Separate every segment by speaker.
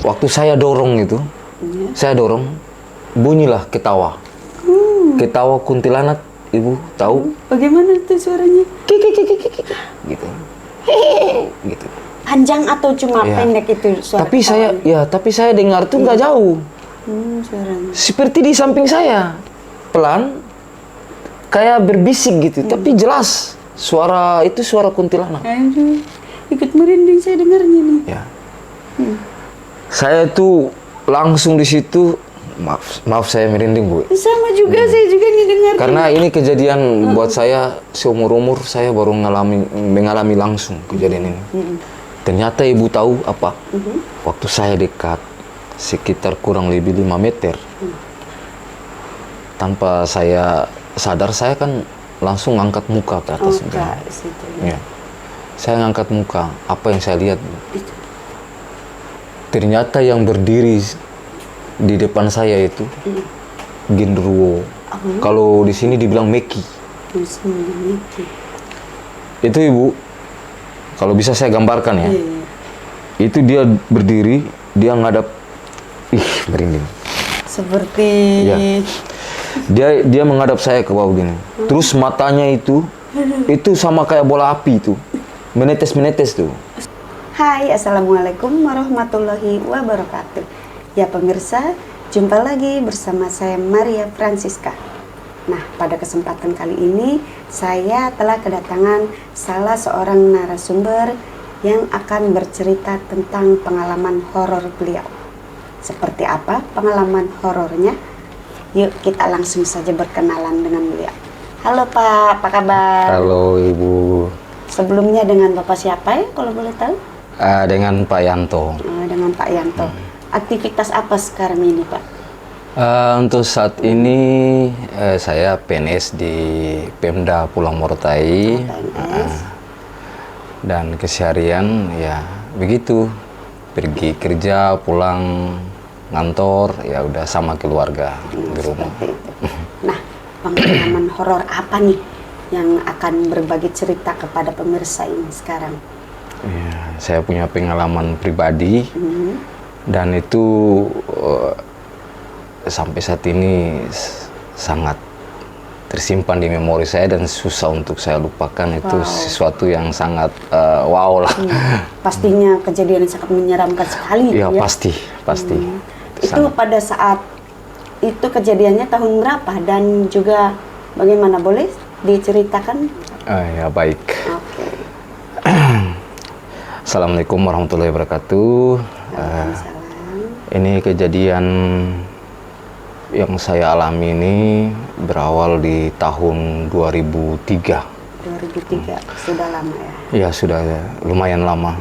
Speaker 1: Waktu saya dorong itu, saya dorong, bunyilah ketawa. Ketawa kuntilanak, Ibu tahu?
Speaker 2: Bagaimana tuh suaranya?
Speaker 1: Gitu. Gitu.
Speaker 2: Panjang atau cuma
Speaker 1: Ya.
Speaker 2: pendek itu suara ketawanya?
Speaker 1: Tapi saya dengar tuh nggak jauh.
Speaker 2: Suaranya.
Speaker 1: Seperti di samping saya. Pelan, kayak berbisik gitu, tapi jelas. Suara itu suara kuntilanak.
Speaker 2: Aduh, ikut merinding saya dengarnya nih.
Speaker 1: Ya. Saya tuh langsung di situ, maaf saya merinding, Bu.
Speaker 2: Sama juga, saya juga nih dengar.
Speaker 1: Karena ini kejadian buat saya seumur-umur saya baru mengalami langsung kejadian ini. Ternyata Ibu tahu apa? Waktu saya dekat sekitar kurang lebih 5 meter. Tanpa saya sadar, saya kan langsung ngangkat muka ke atas.
Speaker 2: Situ.
Speaker 1: Ya. Saya ngangkat muka, apa yang saya lihat?
Speaker 2: Itu.
Speaker 1: Ternyata yang berdiri di depan saya itu genderuwo. Kalau di sini dibilang meki. Itu Ibu, kalau bisa saya gambarkan ya. Itu dia berdiri, dia ngadap, merinding.
Speaker 2: Seperti
Speaker 1: Ya. Dia menghadap saya ke bawah gini. Terus matanya itu sama kayak bola api itu. Menetes-menetes tuh.
Speaker 2: Hai, Assalamualaikum warahmatullahi wabarakatuh. Ya pemirsa, jumpa lagi bersama saya Maria Francisca. Nah, pada kesempatan kali ini saya telah kedatangan salah seorang narasumber yang akan bercerita tentang pengalaman horor beliau. Seperti apa pengalaman horornya? Yuk kita langsung saja berkenalan dengan beliau. Halo Pak, apa kabar?
Speaker 1: Halo Ibu.
Speaker 2: Sebelumnya dengan Bapak siapa ya kalau boleh tahu?
Speaker 1: Dengan Pak Yanto.
Speaker 2: Dengan Pak Yanto. Aktivitas apa sekarang ini Pak?
Speaker 1: Untuk saat ini saya PNS di Pemda Pulau Morotai. Dan keseharian ya begitu. Pergi kerja, pulang ngantor, ya udah sama keluarga di rumah.
Speaker 2: Nah, pengalaman horor apa nih yang akan berbagi cerita kepada pemirsa ini sekarang?
Speaker 1: Ya, saya punya pengalaman pribadi dan itu sampai saat ini sangat tersimpan di memori saya dan susah untuk saya lupakan. Itu sesuatu yang sangat wow lah.
Speaker 2: Pastinya kejadian yang sangat menyeramkan sekali.
Speaker 1: Ya, pasti.
Speaker 2: Itu pada saat itu kejadiannya tahun berapa dan juga bagaimana, boleh diceritakan?
Speaker 1: Ya baik.
Speaker 2: Oke.
Speaker 1: Assalamualaikum warahmatullahi wabarakatuh. Ini kejadian yang saya alami ini berawal di tahun 2003.
Speaker 2: 2003, sudah lama ya?
Speaker 1: Ya, sudah lumayan lama.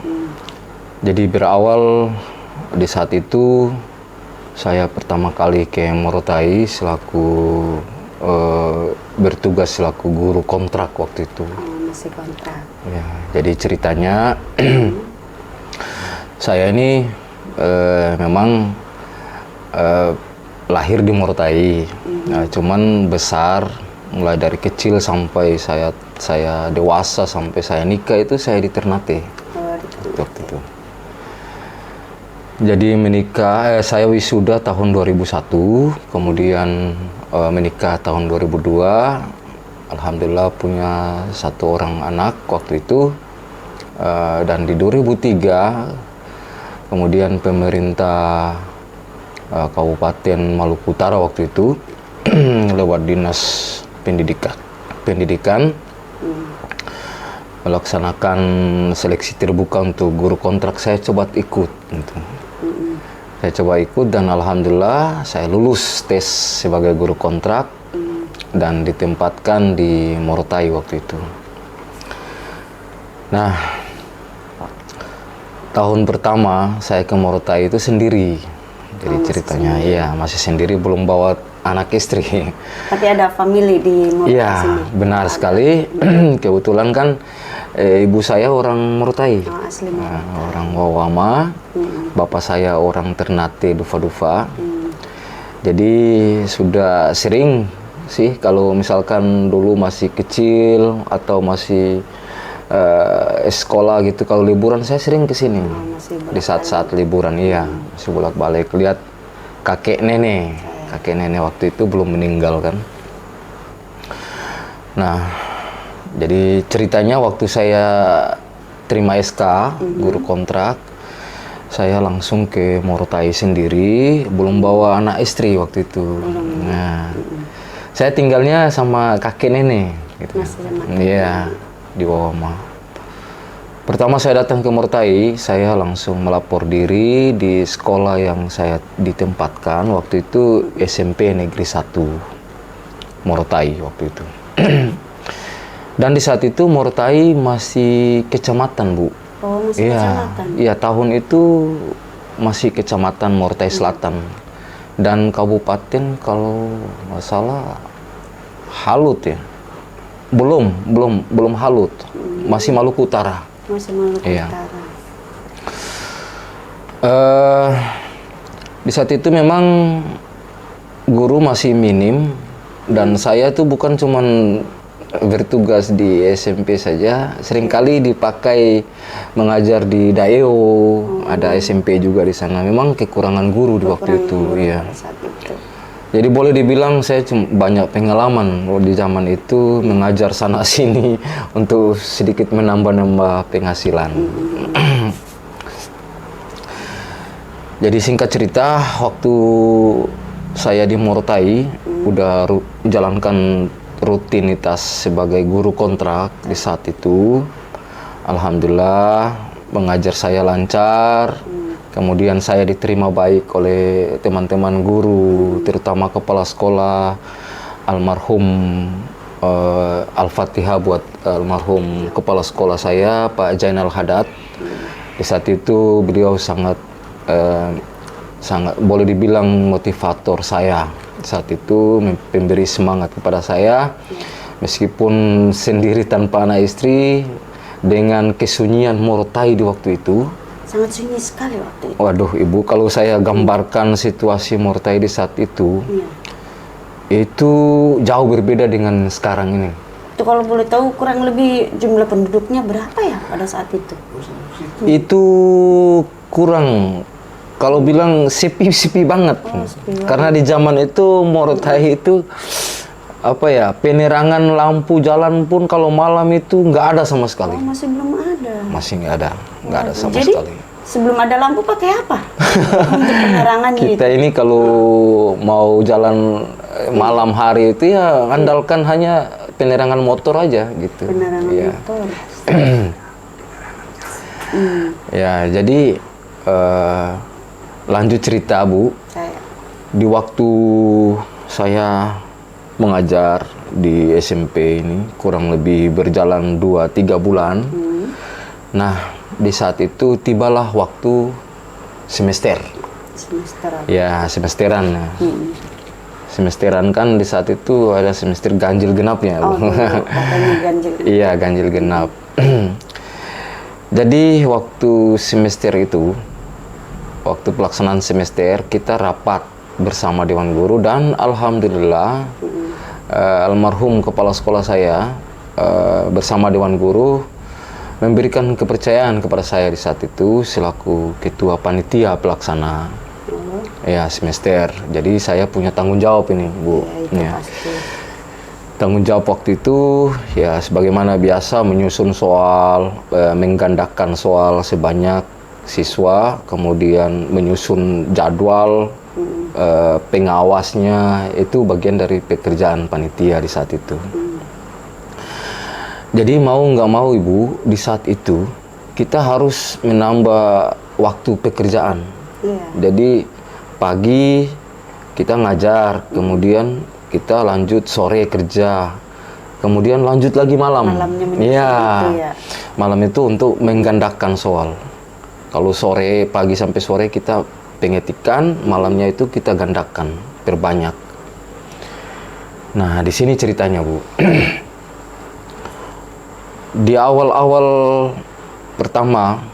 Speaker 1: Jadi berawal di saat itu saya pertama kali ke Morotai selaku bertugas selaku guru kontrak waktu itu.
Speaker 2: Masih kontrak.
Speaker 1: Ya, jadi ceritanya saya ini memang lahir di Morotai, cuman besar mulai dari kecil sampai saya dewasa sampai saya nikah itu saya di Ternate waktu itu. Jadi menikah, saya wisuda tahun 2001, kemudian menikah tahun 2002. Alhamdulillah punya 1 orang anak waktu itu. Dan di 2003, kemudian pemerintah Kabupaten Maluku Utara waktu itu lewat Dinas Pendidikan melaksanakan seleksi terbuka untuk guru kontrak. Saya coba ikut gitu. Saya coba ikut dan alhamdulillah saya lulus tes sebagai guru kontrak dan ditempatkan di Morotai waktu itu. Nah, tahun pertama saya ke Morotai itu sendiri. Jadi ceritanya iya masih sendiri, belum bawa anak istri.
Speaker 2: Tapi ada family di Morotai sini?
Speaker 1: Iya, benar sekali. Kebetulan kan ibu saya orang Morotai,
Speaker 2: asli Morotai.
Speaker 1: orang Wawama. Bapak saya orang Ternate Dufa-Dufa. Jadi sudah sering sih kalau misalkan dulu masih kecil atau masih sekolah gitu, kalau liburan saya sering ke sini.
Speaker 2: masih
Speaker 1: Di saat-saat liburan, iya, masih bolak-balik lihat kakek nenek. Kakek nenek waktu itu belum meninggal kan. Nah, jadi ceritanya waktu saya terima SK guru kontrak, saya langsung ke Morotai sendiri, belum bawa anak istri waktu itu. Nah, saya tinggalnya sama kakek nenek gitu. Iya, di Wawama. Pertama saya datang ke Morotai, saya langsung melapor diri di sekolah yang saya ditempatkan waktu itu, SMP Negeri 1 Morotai waktu itu. Dan di saat itu Morotai masih kecamatan, Bu.
Speaker 2: Oh, masih kecamatan.
Speaker 1: Iya, tahun itu masih kecamatan Morotai Selatan. Dan kabupaten kalau nggak salah Halut ya. Belum Halut. Masih Maluku Utara.
Speaker 2: Masih Maluku Utara.
Speaker 1: Di saat itu memang guru masih minim, dan saya tuh bukan cuman bertugas di SMP saja, seringkali dipakai mengajar di Daeo, ada SMP juga di sana. Memang kekurangan guru di waktu itu, iya. Jadi boleh dibilang saya banyak pengalaman di zaman itu mengajar sana sini untuk sedikit menambah penghasilan. Jadi singkat cerita, waktu saya di Morotai udah jalankan rutinitas sebagai guru kontrak di saat itu, alhamdulillah mengajar saya lancar. Kemudian saya diterima baik oleh teman-teman guru, terutama kepala sekolah, almarhum Al-Fatihah buat almarhum kepala sekolah saya, Pak Jainal Haddad. Di saat itu beliau sangat boleh dibilang motivator saya. Saat itu memberi semangat kepada saya, meskipun sendiri tanpa anak istri, dengan kesunyian Morotai di waktu itu.
Speaker 2: Sangat sunyi sekali waktu itu.
Speaker 1: Waduh, Ibu, kalau saya gambarkan situasi Morotai di saat itu, itu jauh berbeda dengan sekarang ini.
Speaker 2: Itu kalau boleh tahu kurang lebih jumlah penduduknya berapa ya pada saat itu?
Speaker 1: Itu kurang, kalau bilang sepi banget. Karena di zaman itu Morotai itu apa ya, penerangan lampu jalan pun kalau malam itu nggak ada sama sekali.
Speaker 2: Masih belum ada.
Speaker 1: Masih nggak ada sama
Speaker 2: Jadi,
Speaker 1: sekali.
Speaker 2: sebelum ada lampu pakai apa? Untuk penerangannya
Speaker 1: Kita ini kalau mau jalan malam hari itu ya andalkan hanya penerangan motor aja gitu.
Speaker 2: Penerangan motor.
Speaker 1: Ya, jadi lanjut cerita, Bu. Di waktu saya mengajar di SMP ini kurang lebih berjalan 2-3 bulan. Nah, di saat itu tibalah waktu semester. Ya, semesteran. Semesteran kan di saat itu ada semester ganjil genapnya. Iya, ganjil genap. Jadi waktu semester itu, waktu pelaksanaan semester, kita rapat bersama Dewan Guru, dan alhamdulillah almarhum kepala sekolah saya bersama Dewan Guru memberikan kepercayaan kepada saya di saat itu selaku ketua panitia pelaksana ya semester. Jadi saya punya tanggung jawab ini, Bu. Ya. Tanggung jawab waktu itu ya sebagaimana biasa menyusun soal, menggandakan soal sebanyak siswa, kemudian menyusun jadwal, pengawasnya, itu bagian dari pekerjaan panitia di saat itu. Jadi mau nggak mau, Ibu, di saat itu kita harus menambah waktu pekerjaan. Jadi pagi kita ngajar, kemudian kita lanjut sore kerja, kemudian lanjut lagi malam. Malam itu untuk menggandakan soal. Kalau sore, pagi sampai sore kita pengetikan, malamnya itu kita gandakan, perbanyak. Nah, di sini ceritanya, Bu. Di awal-awal pertama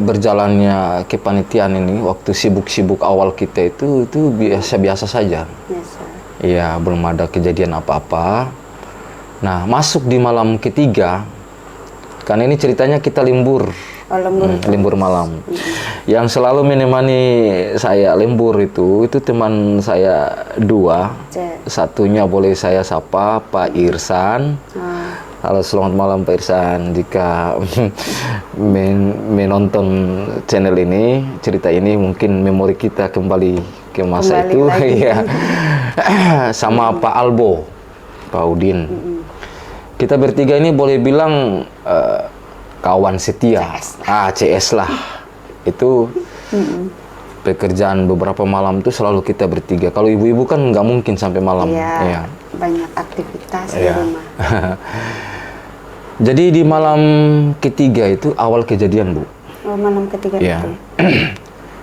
Speaker 1: berjalannya kepanitiaan ini, waktu sibuk-sibuk awal kita itu biasa-biasa saja. Iya, belum ada kejadian apa-apa. Nah, masuk di malam ketiga, Karena ini ceritanya kita lembur.
Speaker 2: Oh, lembur.
Speaker 1: Lembur malam. Yang selalu menemani saya lembur itu teman saya dua. Satunya boleh saya sapa Pak Irsan. Halo, selamat malam Pak Irsan. Jika menonton channel ini, cerita ini mungkin memori kita kembali ke masa itu. Ya. Sama Pak Albo, Pak Udin. Kita bertiga ini boleh bilang kawan setia. CS lah. Itu pekerjaan beberapa malam tuh selalu kita bertiga. Kalau ibu-ibu kan nggak mungkin sampai malam.
Speaker 2: Iya, banyak aktivitas di rumah.
Speaker 1: Jadi di malam ketiga itu awal kejadian, Bu.
Speaker 2: Oh, malam ketiga
Speaker 1: Ya.
Speaker 2: itu.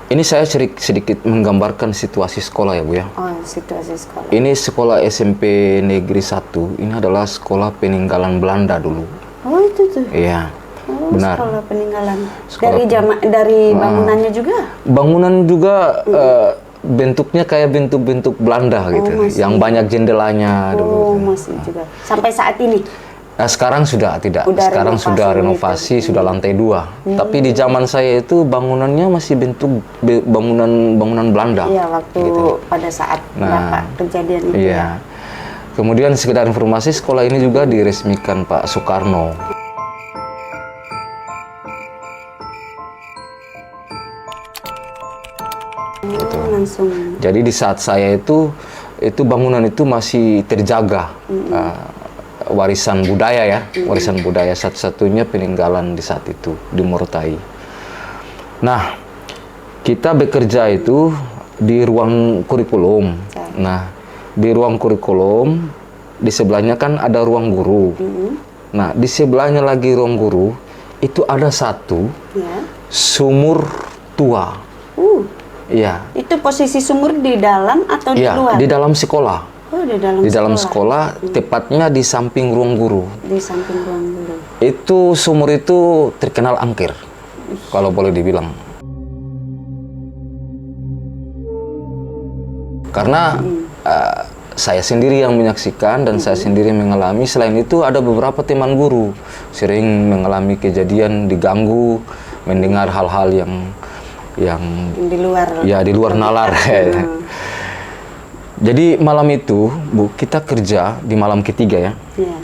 Speaker 1: Ini saya sedikit menggambarkan situasi sekolah ya, Bu ya.
Speaker 2: Oh, situasi sekolah.
Speaker 1: Ini sekolah SMP Negeri 1. Ini adalah sekolah peninggalan Belanda dulu.
Speaker 2: Oh, itu tuh.
Speaker 1: Iya.
Speaker 2: Oh,
Speaker 1: Benar.
Speaker 2: sekolah peninggalan.
Speaker 1: Sekolah
Speaker 2: Dari bangunannya juga.
Speaker 1: Bangunan juga bentuknya kayak bentuk-bentuk Belanda gitu,
Speaker 2: masih.
Speaker 1: yang banyak jendelanya dulu.
Speaker 2: Oh, masih juga. Sampai saat ini.
Speaker 1: Nah, sekarang sudah tidak.
Speaker 2: Udah
Speaker 1: Sekarang
Speaker 2: renovasi
Speaker 1: sudah
Speaker 2: gitu.
Speaker 1: renovasi, sudah lantai 2. Tapi di zaman saya itu bangunannya masih bentuk bangunan Belanda.
Speaker 2: Iya, waktu pada saat Bapak kejadian itu.
Speaker 1: Iya. Kemudian sekedar informasi, sekolah ini juga diresmikan Pak Soekarno.
Speaker 2: Langsung.
Speaker 1: Jadi di saat saya itu bangunan itu masih terjaga. Warisan budaya ya, warisan budaya satu-satunya peninggalan di saat itu di Morotai. Nah, kita bekerja itu di ruang kurikulum. Nah, di ruang kurikulum di sebelahnya kan ada ruang guru. Nah, di sebelahnya lagi ruang guru itu ada satu sumur tua. Iya.
Speaker 2: Itu posisi sumur di dalam atau di luar?
Speaker 1: Di dalam sekolah.
Speaker 2: Oh,
Speaker 1: di dalam sekolah, tepatnya di samping ruang guru.
Speaker 2: Di samping ruang guru.
Speaker 1: Itu sumur itu terkenal angker, kalau boleh dibilang. Karena saya sendiri yang menyaksikan dan saya sendiri mengalami. Selain itu ada beberapa teman guru sering mengalami kejadian diganggu, mendengar hal-hal yang
Speaker 2: di luar.
Speaker 1: Ya, di luar nalar. Jadi malam itu, Bu, kita kerja di malam ketiga ya.
Speaker 2: Iya.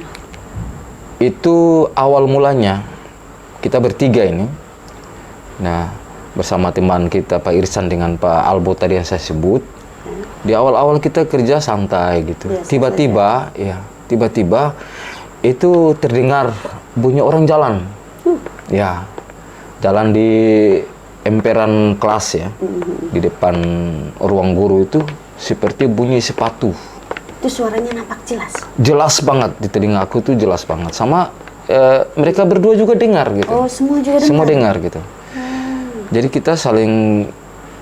Speaker 1: Itu awal mulanya kita bertiga ini. Nah, bersama teman kita Pak Irsan dengan Pak Albo tadi yang saya sebut. Di awal-awal kita kerja santai gitu. Tiba-tiba itu terdengar bunyi orang jalan. Ya. Jalan di emperan kelas ya. Di depan ruang guru itu seperti bunyi sepatu.
Speaker 2: Itu suaranya nampak jelas.
Speaker 1: Jelas banget di telinga aku tuh, jelas banget. Sama mereka berdua juga dengar gitu.
Speaker 2: Oh, semua juga dengar.
Speaker 1: Semua dengar gitu. Jadi kita saling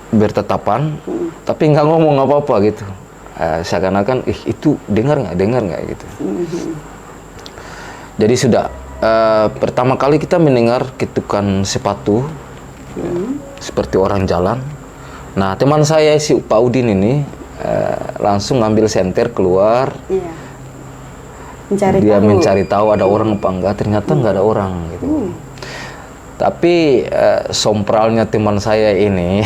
Speaker 1: bertatapan, tapi nggak ngomong apa-apa gitu. Seakan-akan, itu dengar nggak gitu. Jadi sudah pertama kali kita mendengar ketukan sepatu, seperti orang jalan. Nah, teman saya si Pak Udin ini langsung ngambil senter keluar.
Speaker 2: Iya.
Speaker 1: Mencari tahu ada orang apa enggak. Ternyata nggak ada orang gitu. Tapi sompralnya teman saya ini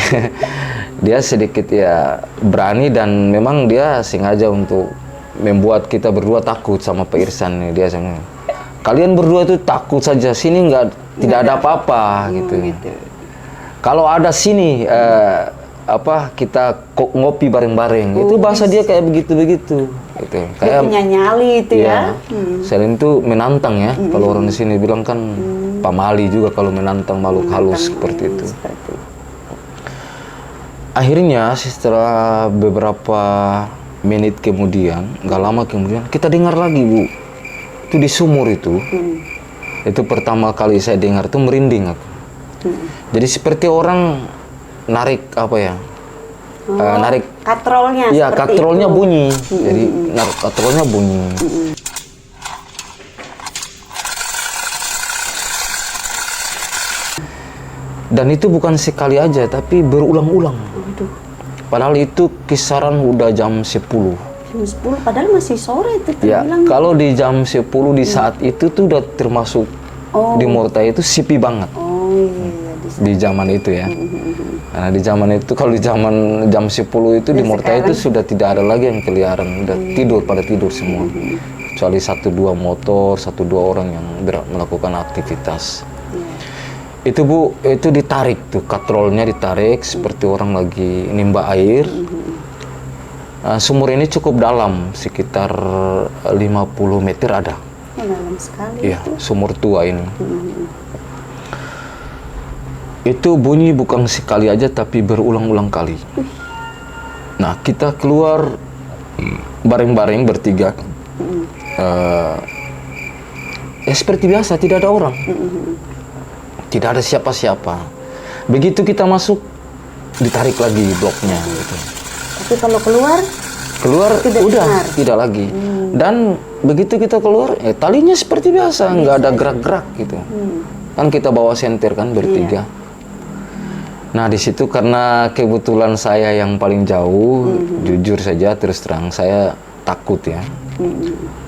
Speaker 1: dia sedikit ya berani dan memang dia sengaja untuk membuat kita berdua takut sama Pak Irsan nih. Dia sama, kalian berdua itu takut saja, sini tidak ada apa-apa gitu. Kalau ada sini kita ngopi bareng-bareng. Itu bahasa dia kayak begitu-begitu gitu.
Speaker 2: Kayak punya nyali itu ya.
Speaker 1: Selain itu menantang ya. Kalau orang di sini bilang kan pamali juga kalau menantang makhluk halus seperti itu. Akhirnya setelah beberapa menit kemudian, nggak lama kemudian kita dengar lagi, Bu. Itu di sumur itu. Itu pertama kali saya dengar itu merinding aku. Jadi seperti orang narik apa ya? Narik
Speaker 2: katrolnya.
Speaker 1: Iya, katrolnya bunyi. Jadi katrolnya bunyi. Dan itu bukan sekali aja, tapi berulang-ulang. Padahal itu kisaran udah jam 10.
Speaker 2: Jam 10, padahal masih sore itu
Speaker 1: Ya,
Speaker 2: terbilang.
Speaker 1: kalau di jam 10 di saat itu tuh udah termasuk
Speaker 2: Oh.
Speaker 1: di Mortai itu sepi banget
Speaker 2: Oh iya, di sana.
Speaker 1: di zaman itu ya. Karena di zaman itu, kalau di zaman jam 10 itu di Mortai itu sudah tidak ada lagi yang keliaran, udah pada tidur semua. Kecuali 1-2 motor, 1-2 orang yang melakukan aktivitas. Itu Bu, itu ditarik tuh, katrolnya ditarik seperti orang lagi nimba air. Sumur ini cukup dalam, sekitar 50 meter ada.
Speaker 2: Dalam sekali.
Speaker 1: Iya, sumur tua ini. Itu bunyi bukan sekali aja, tapi berulang-ulang kali. Nah, kita keluar bareng-bareng bertiga. Ya seperti biasa, tidak ada orang. Tidak ada siapa-siapa. Begitu kita masuk, ditarik lagi bloknya. Gitu.
Speaker 2: Tapi kalau keluar tidak
Speaker 1: udah
Speaker 2: benar.
Speaker 1: tidak lagi. Dan begitu kita keluar, talinya seperti biasa, nggak ada gerak-gerak gitu. Kan kita bawa senter kan bertiga. Nah di situ karena kebetulan saya yang paling jauh, jujur saja terus terang saya takut ya.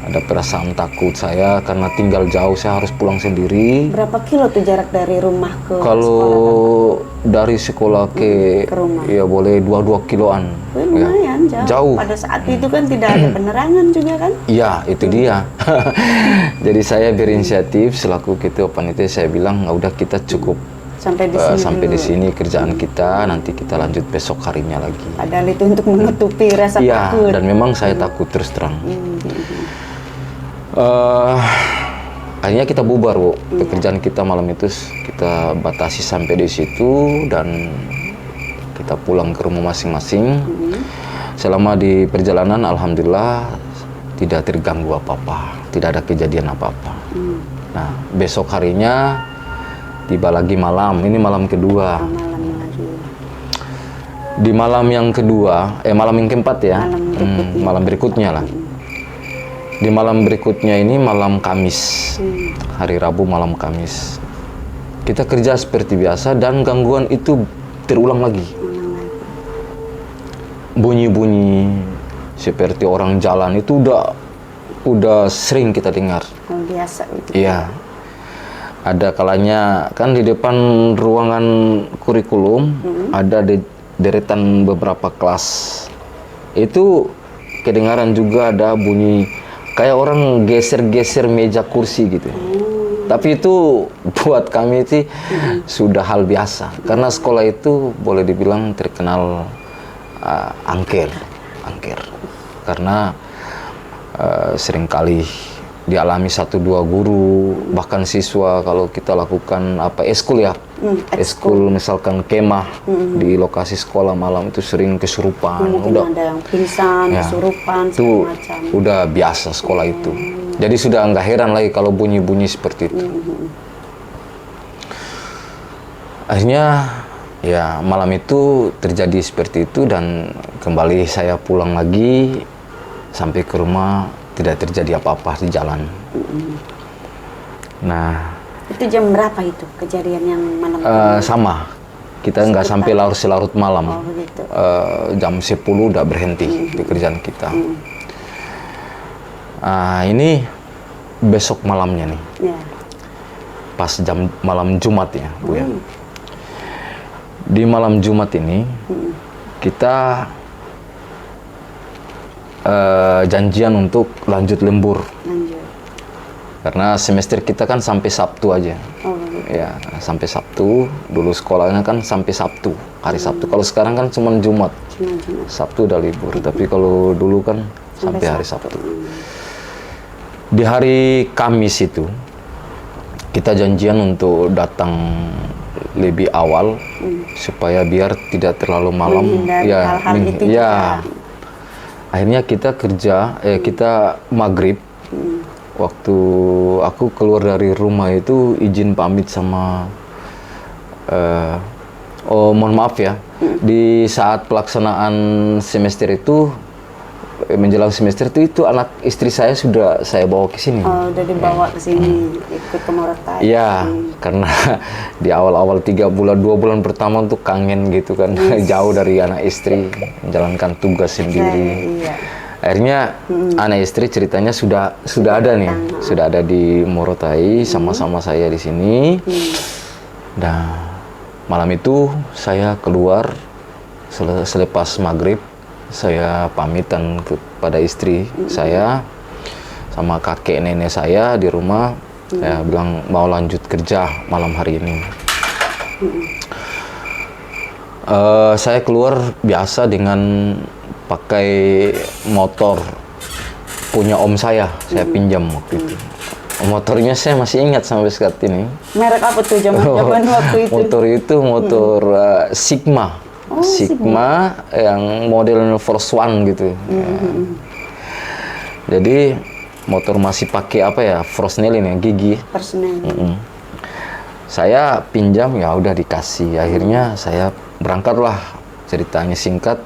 Speaker 1: Ada perasaan takut saya karena tinggal jauh, saya harus pulang sendiri.
Speaker 2: Berapa kilo tuh jarak dari rumah ke
Speaker 1: Kalau
Speaker 2: sekolah?
Speaker 1: dari sekolah ke
Speaker 2: rumah.
Speaker 1: ya boleh 2 kiloan.
Speaker 2: Lumayan
Speaker 1: Ya.
Speaker 2: jauh. Pada saat itu kan tidak ada penerangan juga kan?
Speaker 1: Iya, itu dia. Jadi saya berinisiatif selaku ketua panitia, saya bilang, udah kita cukup
Speaker 2: Sampai di sini.
Speaker 1: sampai di
Speaker 2: dulu.
Speaker 1: sini kerjaan kita, nanti kita lanjut besok harinya lagi.
Speaker 2: Padahal itu untuk menutupi rasa
Speaker 1: Iya,
Speaker 2: takut.
Speaker 1: dan memang saya takut terus terang. Akhirnya kita bubar, Bu. Pekerjaan kita malam itu kita batasi sampai di situ dan kita pulang ke rumah masing-masing. Selama di perjalanan, alhamdulillah tidak terganggu apa-apa, tidak ada kejadian apa-apa. Nah, besok harinya tiba lagi malam. Ini malam kedua.
Speaker 2: Malam lagi.
Speaker 1: Di malam yang kedua, malam yang keempat ya,
Speaker 2: Malam berikutnya.
Speaker 1: malam berikutnya lah. Di malam berikutnya ini malam Kamis, hari Rabu malam Kamis. Kita kerja seperti biasa dan gangguan itu terulang lagi. Bunyi-bunyi seperti orang jalan itu udah sering kita dengar.
Speaker 2: Hal biasa itu.
Speaker 1: Iya. Ada kalanya kan di depan ruangan kurikulum ada deretan beberapa kelas. Itu kedengaran juga ada bunyi kayak orang geser-geser meja kursi gitu. Tapi itu buat kami itu sudah hal biasa. Karena sekolah itu boleh dibilang terkenal angker. Karena seringkali dialami 1-2 guru, bahkan siswa kalau kita lakukan eskul ya. Eskul misalkan kemah di lokasi sekolah malam itu sering kesurupan.
Speaker 2: Mungkin ada yang pingsan, kesurupan,
Speaker 1: itu
Speaker 2: segala macam.
Speaker 1: udah biasa sekolah itu. Jadi sudah nggak heran lagi kalau bunyi-bunyi seperti itu. Akhirnya ya malam itu terjadi seperti itu dan kembali saya pulang lagi sampai ke rumah tidak terjadi apa-apa di jalan. Nah,
Speaker 2: Itu jam berapa itu kejadian yang malam?
Speaker 1: sama. Kita nggak sampai larut malam.
Speaker 2: Oh, begitu.
Speaker 1: Jam 10 udah berhenti pekerjaan kita. Ini besok malamnya nih.
Speaker 2: Ya.
Speaker 1: Pas jam malam Jumat ya, Bu ya. Di malam Jumat ini kita janjian untuk lanjut lembur.
Speaker 2: Lanjut.
Speaker 1: Karena semester kita kan sampai Sabtu aja.
Speaker 2: Oh, begitu.
Speaker 1: Ya, sampai Sabtu. Dulu sekolahnya kan sampai Sabtu, hari Sabtu. Kalau sekarang kan cuma Jumat.
Speaker 2: Cuma Jumat.
Speaker 1: Sabtu udah libur. Tapi kalau dulu kan sampai hari Sabtu. Di hari Kamis itu kita janjian untuk datang lebih awal supaya biar tidak terlalu malam.
Speaker 2: Menghindari hal-hal itu juga.
Speaker 1: Akhirnya kita kita maghrib. Waktu aku keluar dari rumah itu izin pamit sama mohon maaf ya, di saat pelaksanaan semester itu menjelang semester itu anak istri saya sudah saya bawa ke sini.
Speaker 2: Oh, udah dibawa ke sini ikut ke Morotai.
Speaker 1: Iya, karena di awal-awal 2 bulan pertama tuh kangen gitu kan, jauh dari anak istri, menjalankan tugas sendiri.
Speaker 2: Iya.
Speaker 1: Akhirnya anak istri ceritanya sudah ada nih, sudah ada di Morotai sama-sama saya di sini. Dan malam itu saya keluar selepas maghrib, saya pamitan kepada istri saya sama kakek nenek saya di rumah. Saya bilang mau lanjut kerja malam hari ini. Saya keluar biasa dengan pakai motor punya om saya pinjam waktu itu. Motornya saya masih ingat sampai saat ini.
Speaker 2: Merek apa tuh zaman waktu itu?
Speaker 1: Motor itu motor Sigma. Sigma yang model Force One gitu. Jadi motor masih pakai apa ya, Fresnel ini gigi.
Speaker 2: Fresnel.
Speaker 1: Saya pinjam, ya udah dikasih. Akhirnya saya berangkatlah. Cerita singkat,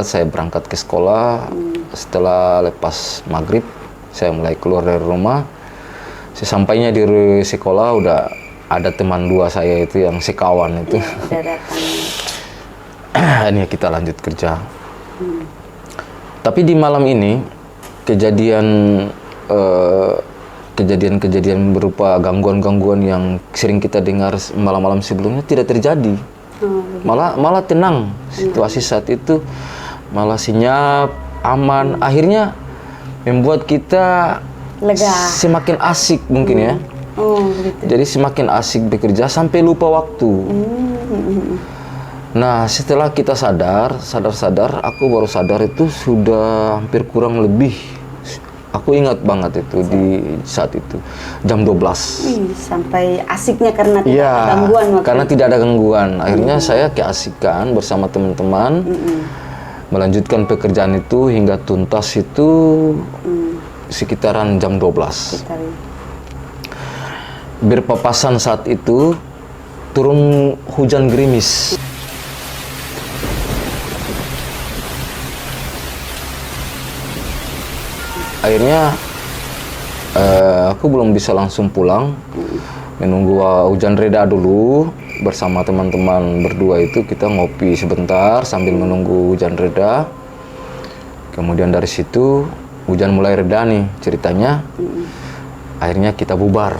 Speaker 1: saya berangkat ke sekolah. Setelah lepas maghrib, saya mulai keluar dari rumah. Sesampainya di sekolah udah ada teman dua saya itu yang sekawan itu.
Speaker 2: Udah datang.
Speaker 1: Ini kita lanjut kerja. Tapi di malam ini kejadian berupa gangguan-gangguan yang sering kita dengar malam-malam sebelumnya tidak terjadi. Malah tenang situasi saat itu, malah senyap, aman. Akhirnya membuat kita
Speaker 2: lega,
Speaker 1: semakin asik mungkin ya.
Speaker 2: Gitu.
Speaker 1: Jadi semakin asik bekerja sampai lupa waktu. Nah, setelah kita sadar, aku baru sadar itu sudah hampir kurang lebih, aku ingat banget itu di saat itu, jam 12.
Speaker 2: Sampai asiknya karena tidak ada gangguan waktu
Speaker 1: karena
Speaker 2: itu.
Speaker 1: tidak ada gangguan. Akhirnya saya keasikan bersama teman-teman, melanjutkan pekerjaan itu hingga tuntas itu sekitaran jam 12. Berpapasan saat itu, turun hujan gerimis. Akhirnya aku belum bisa langsung pulang, menunggu hujan reda dulu. Bersama teman-teman berdua itu kita ngopi sebentar sambil menunggu hujan reda. Kemudian dari situ hujan mulai reda nih ceritanya. Akhirnya kita bubar.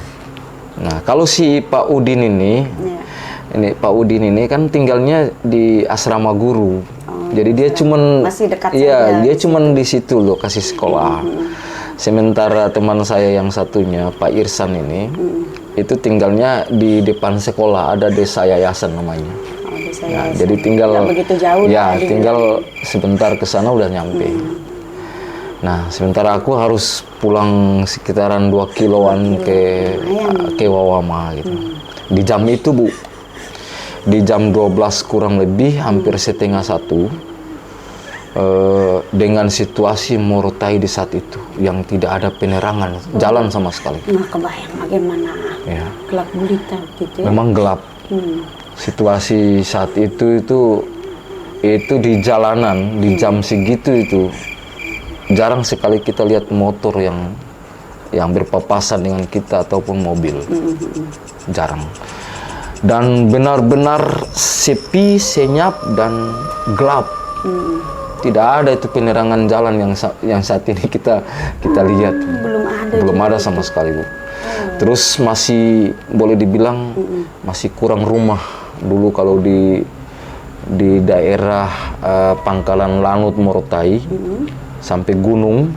Speaker 1: Nah, kalau si Pak Udin ini Pak Udin ini kan tinggalnya di asrama guru. Jadi dia cuman
Speaker 2: masih dekat saja.
Speaker 1: Dia cuman di situ lokasi sekolah. Sementara teman saya yang satunya, Pak Irsan ini, itu tinggalnya di depan sekolah, ada desa yayasan namanya.
Speaker 2: Desa
Speaker 1: Nah,
Speaker 2: yayasan.
Speaker 1: jadi tinggal
Speaker 2: Nggak begitu jauh
Speaker 1: tinggal sebentar ke sana udah nyampe. Nah, sementara aku harus pulang sekitaran 2 kiloan ke Wawama gitu. Di jam itu, Bu, di jam 12 kurang lebih, hampir setengah 1, dengan situasi Morotai di saat itu yang tidak ada penerangan jalan sama sekali.
Speaker 2: Nah, kebayang bagaimana gelap gulita gitu ya.
Speaker 1: Memang gelap. Situasi saat itu di jalanan di jam segitu itu jarang sekali kita lihat motor yang berpapasan dengan kita ataupun mobil. Jarang. Dan benar-benar sepi, senyap, dan gelap. Tidak ada itu penerangan jalan yang saat ini kita lihat. Belum ada sama sekali, Bu. Terus masih boleh dibilang masih kurang rumah. Dulu kalau di daerah Pangkalan Lanut Morotai sampai gunung,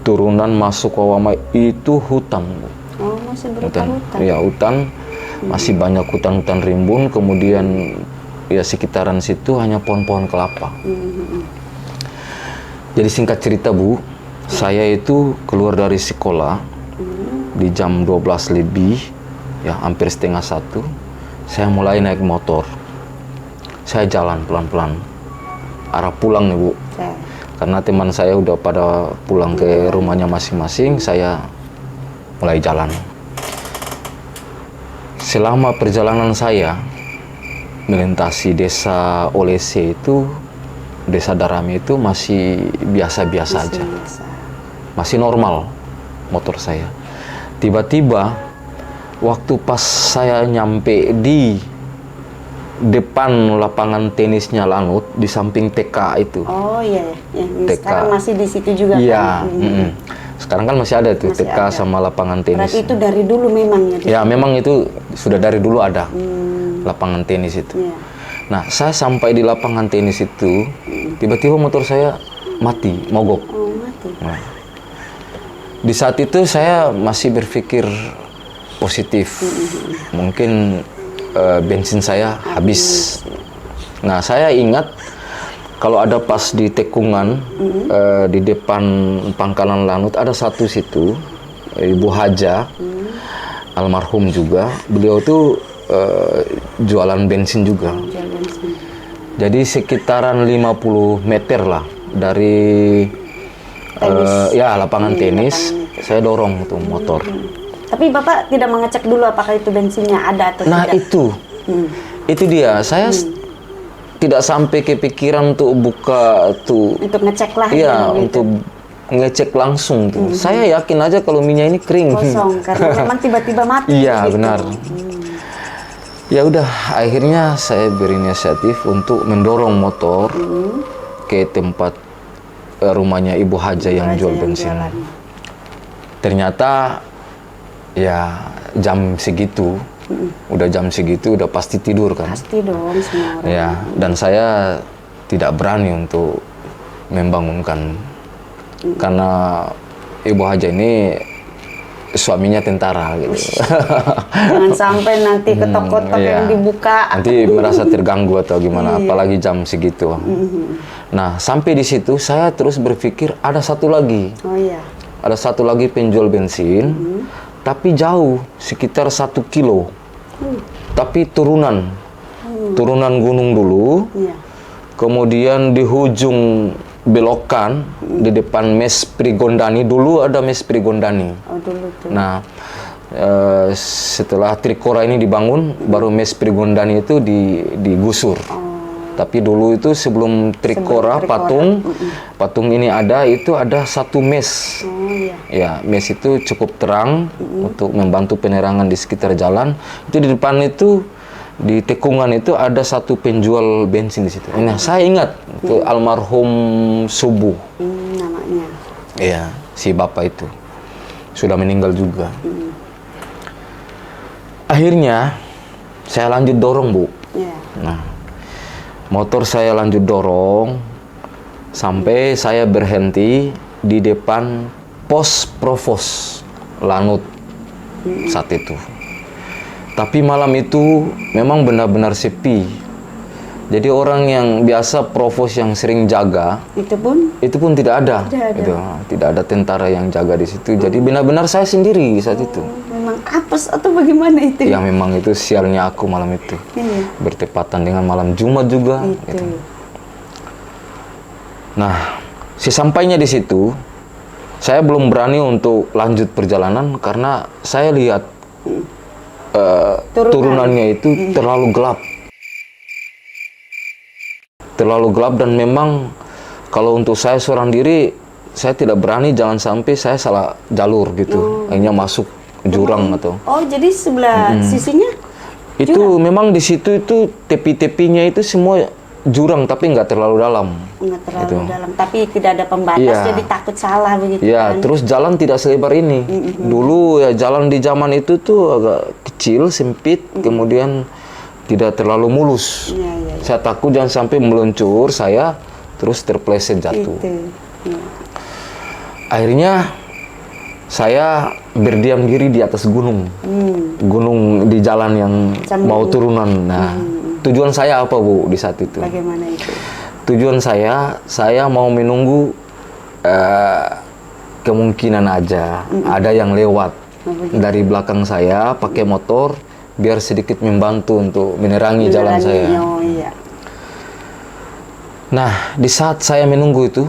Speaker 1: turunan masuk ke Wawama itu hutan, Bu.
Speaker 2: Masih berupa hutan.
Speaker 1: Ya, hutan. Masih banyak hutan-hutan rimbun, kemudian ya sekitaran situ hanya pohon-pohon kelapa. Jadi singkat cerita, Bu, saya itu keluar dari sekolah di jam 12 lebih, ya hampir setengah 1, saya mulai naik motor. Saya jalan pelan-pelan, arah pulang nih, Bu. Karena teman saya udah pada pulang ke rumahnya masing-masing, saya mulai jalan. Selama perjalanan saya melintasi desa Olese itu, desa Darami itu masih biasa-biasa aja. Masih normal motor saya. Tiba-tiba waktu pas saya nyampe di depan lapangan tenisnya Lanut, di samping TK itu.
Speaker 2: Oh iya, ya.
Speaker 1: TK.
Speaker 2: Sekarang masih di situ juga
Speaker 1: Iya.
Speaker 2: kan?
Speaker 1: Sekarang kan masih ada tuh
Speaker 2: Masih
Speaker 1: TK
Speaker 2: ada.
Speaker 1: sama lapangan tenis.
Speaker 2: Berarti itu dari dulu memang ya?
Speaker 1: Ya memang itu sudah dari dulu ada lapangan tenis itu.
Speaker 2: Iya.
Speaker 1: Nah saya sampai di lapangan tenis itu, tiba-tiba motor saya mati, mogok.
Speaker 2: Oh, mati.
Speaker 1: Nah, di saat itu saya masih berpikir positif, mungkin bensin saya habis. Nah saya ingat kalau ada pas di Tekungan, di depan Pangkalan Lanut ada satu situ, Ibu Haja, almarhum juga, beliau tuh jualan bensin juga.
Speaker 2: Jual bensin.
Speaker 1: Jadi sekitaran 50 meter lah dari ya lapangan tenis, saya dorong tuh motor.
Speaker 2: Tapi Bapak tidak mengecek dulu apakah itu bensinnya ada atau
Speaker 1: Nah
Speaker 2: tidak?
Speaker 1: itu dia, saya tidak sampai kepikiran untuk buka tuh,
Speaker 2: Untuk ngecek lah.
Speaker 1: iya
Speaker 2: gitu.
Speaker 1: untuk ngecek langsung tuh. Saya yakin aja kalau minyak ini kering.
Speaker 2: Kosong karena memang tiba-tiba mati.
Speaker 1: Iya
Speaker 2: gitu.
Speaker 1: benar. Ya udah, akhirnya saya berinisiatif untuk mendorong motor ke tempat rumahnya Ibu Haja yang jual bensin.
Speaker 2: jualan.
Speaker 1: Ternyata ya jam segitu, udah jam segitu udah pasti tidur kan.
Speaker 2: Pasti dong semua orang.
Speaker 1: Ya, dan saya tidak berani untuk membangunkan karena Ibu Haja ini suaminya tentara gitu.
Speaker 2: Jangan sampai nanti ketok-ketok
Speaker 1: Iya.
Speaker 2: yang dibuka.
Speaker 1: Nanti merasa terganggu atau gimana, apalagi jam segitu. Nah, sampai di situ saya terus berpikir ada satu lagi.
Speaker 2: Oh iya.
Speaker 1: Ada satu lagi penjual bensin, tapi jauh, sekitar 1 kilo. Tapi turunan. Turunan gunung dulu,
Speaker 2: Iya.
Speaker 1: kemudian di ujung belokan, di depan Mes Prigondani, dulu ada Mes Prigondani.
Speaker 2: Oh dulu tuh.
Speaker 1: Nah, setelah Trikora ini dibangun, baru Mes Prigondani itu digusur. Tapi dulu itu sebelum Trikora,
Speaker 2: Trikora.
Speaker 1: patung ini ada, itu ada satu mes.
Speaker 2: Oh iya.
Speaker 1: Ya, mes itu cukup terang untuk membantu penerangan di sekitar jalan. Itu di depan itu, di Tekungan itu ada satu penjual bensin di situ. Nah, saya ingat itu almarhum Subuh.
Speaker 2: Namanya.
Speaker 1: Iya, si bapak itu sudah meninggal juga. Akhirnya saya lanjut dorong, Bu.
Speaker 2: Iya.
Speaker 1: Nah, motor saya lanjut dorong sampai saya berhenti di depan pos Provos Lanut saat itu. Tapi malam itu memang benar-benar sepi. Jadi orang yang biasa Provos yang sering jaga
Speaker 2: Itu pun
Speaker 1: tidak ada.
Speaker 2: Tidak ada.
Speaker 1: Gitu. Tidak ada tentara yang jaga di situ. Jadi benar-benar saya sendiri saat itu.
Speaker 2: memang apes atau bagaimana itu?
Speaker 1: Ya memang itu sialnya aku malam itu.
Speaker 2: Iya.
Speaker 1: Bertepatan dengan malam Jumat juga.
Speaker 2: Itu.
Speaker 1: Gitu. Nah, sesampainya di situ, saya belum berani untuk lanjut perjalanan karena saya lihat turunannya itu terlalu gelap. Terlalu gelap dan memang kalau untuk saya seorang diri, saya tidak berani jangan sampai saya salah jalur gitu. Akhirnya masuk jurang atau.
Speaker 2: Oh, jadi sebelah sisinya
Speaker 1: Itu memang di situ itu tepi-tepinya itu semua jurang tapi nggak terlalu dalam.
Speaker 2: nggak terlalu
Speaker 1: Gitu.
Speaker 2: dalam, tapi tidak ada pembatas,
Speaker 1: Iya.
Speaker 2: jadi takut salah begitu
Speaker 1: Ya,
Speaker 2: kan?
Speaker 1: terus jalan tidak selebar ini. Dulu ya jalan di zaman itu tuh agak kecil, sempit, kemudian tidak terlalu mulus.
Speaker 2: Iya, iya, iya.
Speaker 1: Saya takut jangan sampai meluncur, saya terus terpleset jatuh.
Speaker 2: Itu. Iya.
Speaker 1: Akhirnya saya berdiam diri di atas gunung. Gunung di jalan yang
Speaker 2: Sambil-
Speaker 1: mau turunan. Nah, tujuan saya apa, Bu, di saat itu?
Speaker 2: Bagaimana itu?
Speaker 1: Tujuan saya mau menunggu kemungkinan aja ada yang lewat dari belakang saya pakai motor biar sedikit membantu untuk menerangi jalan
Speaker 2: Menerangi,
Speaker 1: saya.
Speaker 2: Oh iya.
Speaker 1: Nah, di saat saya menunggu itu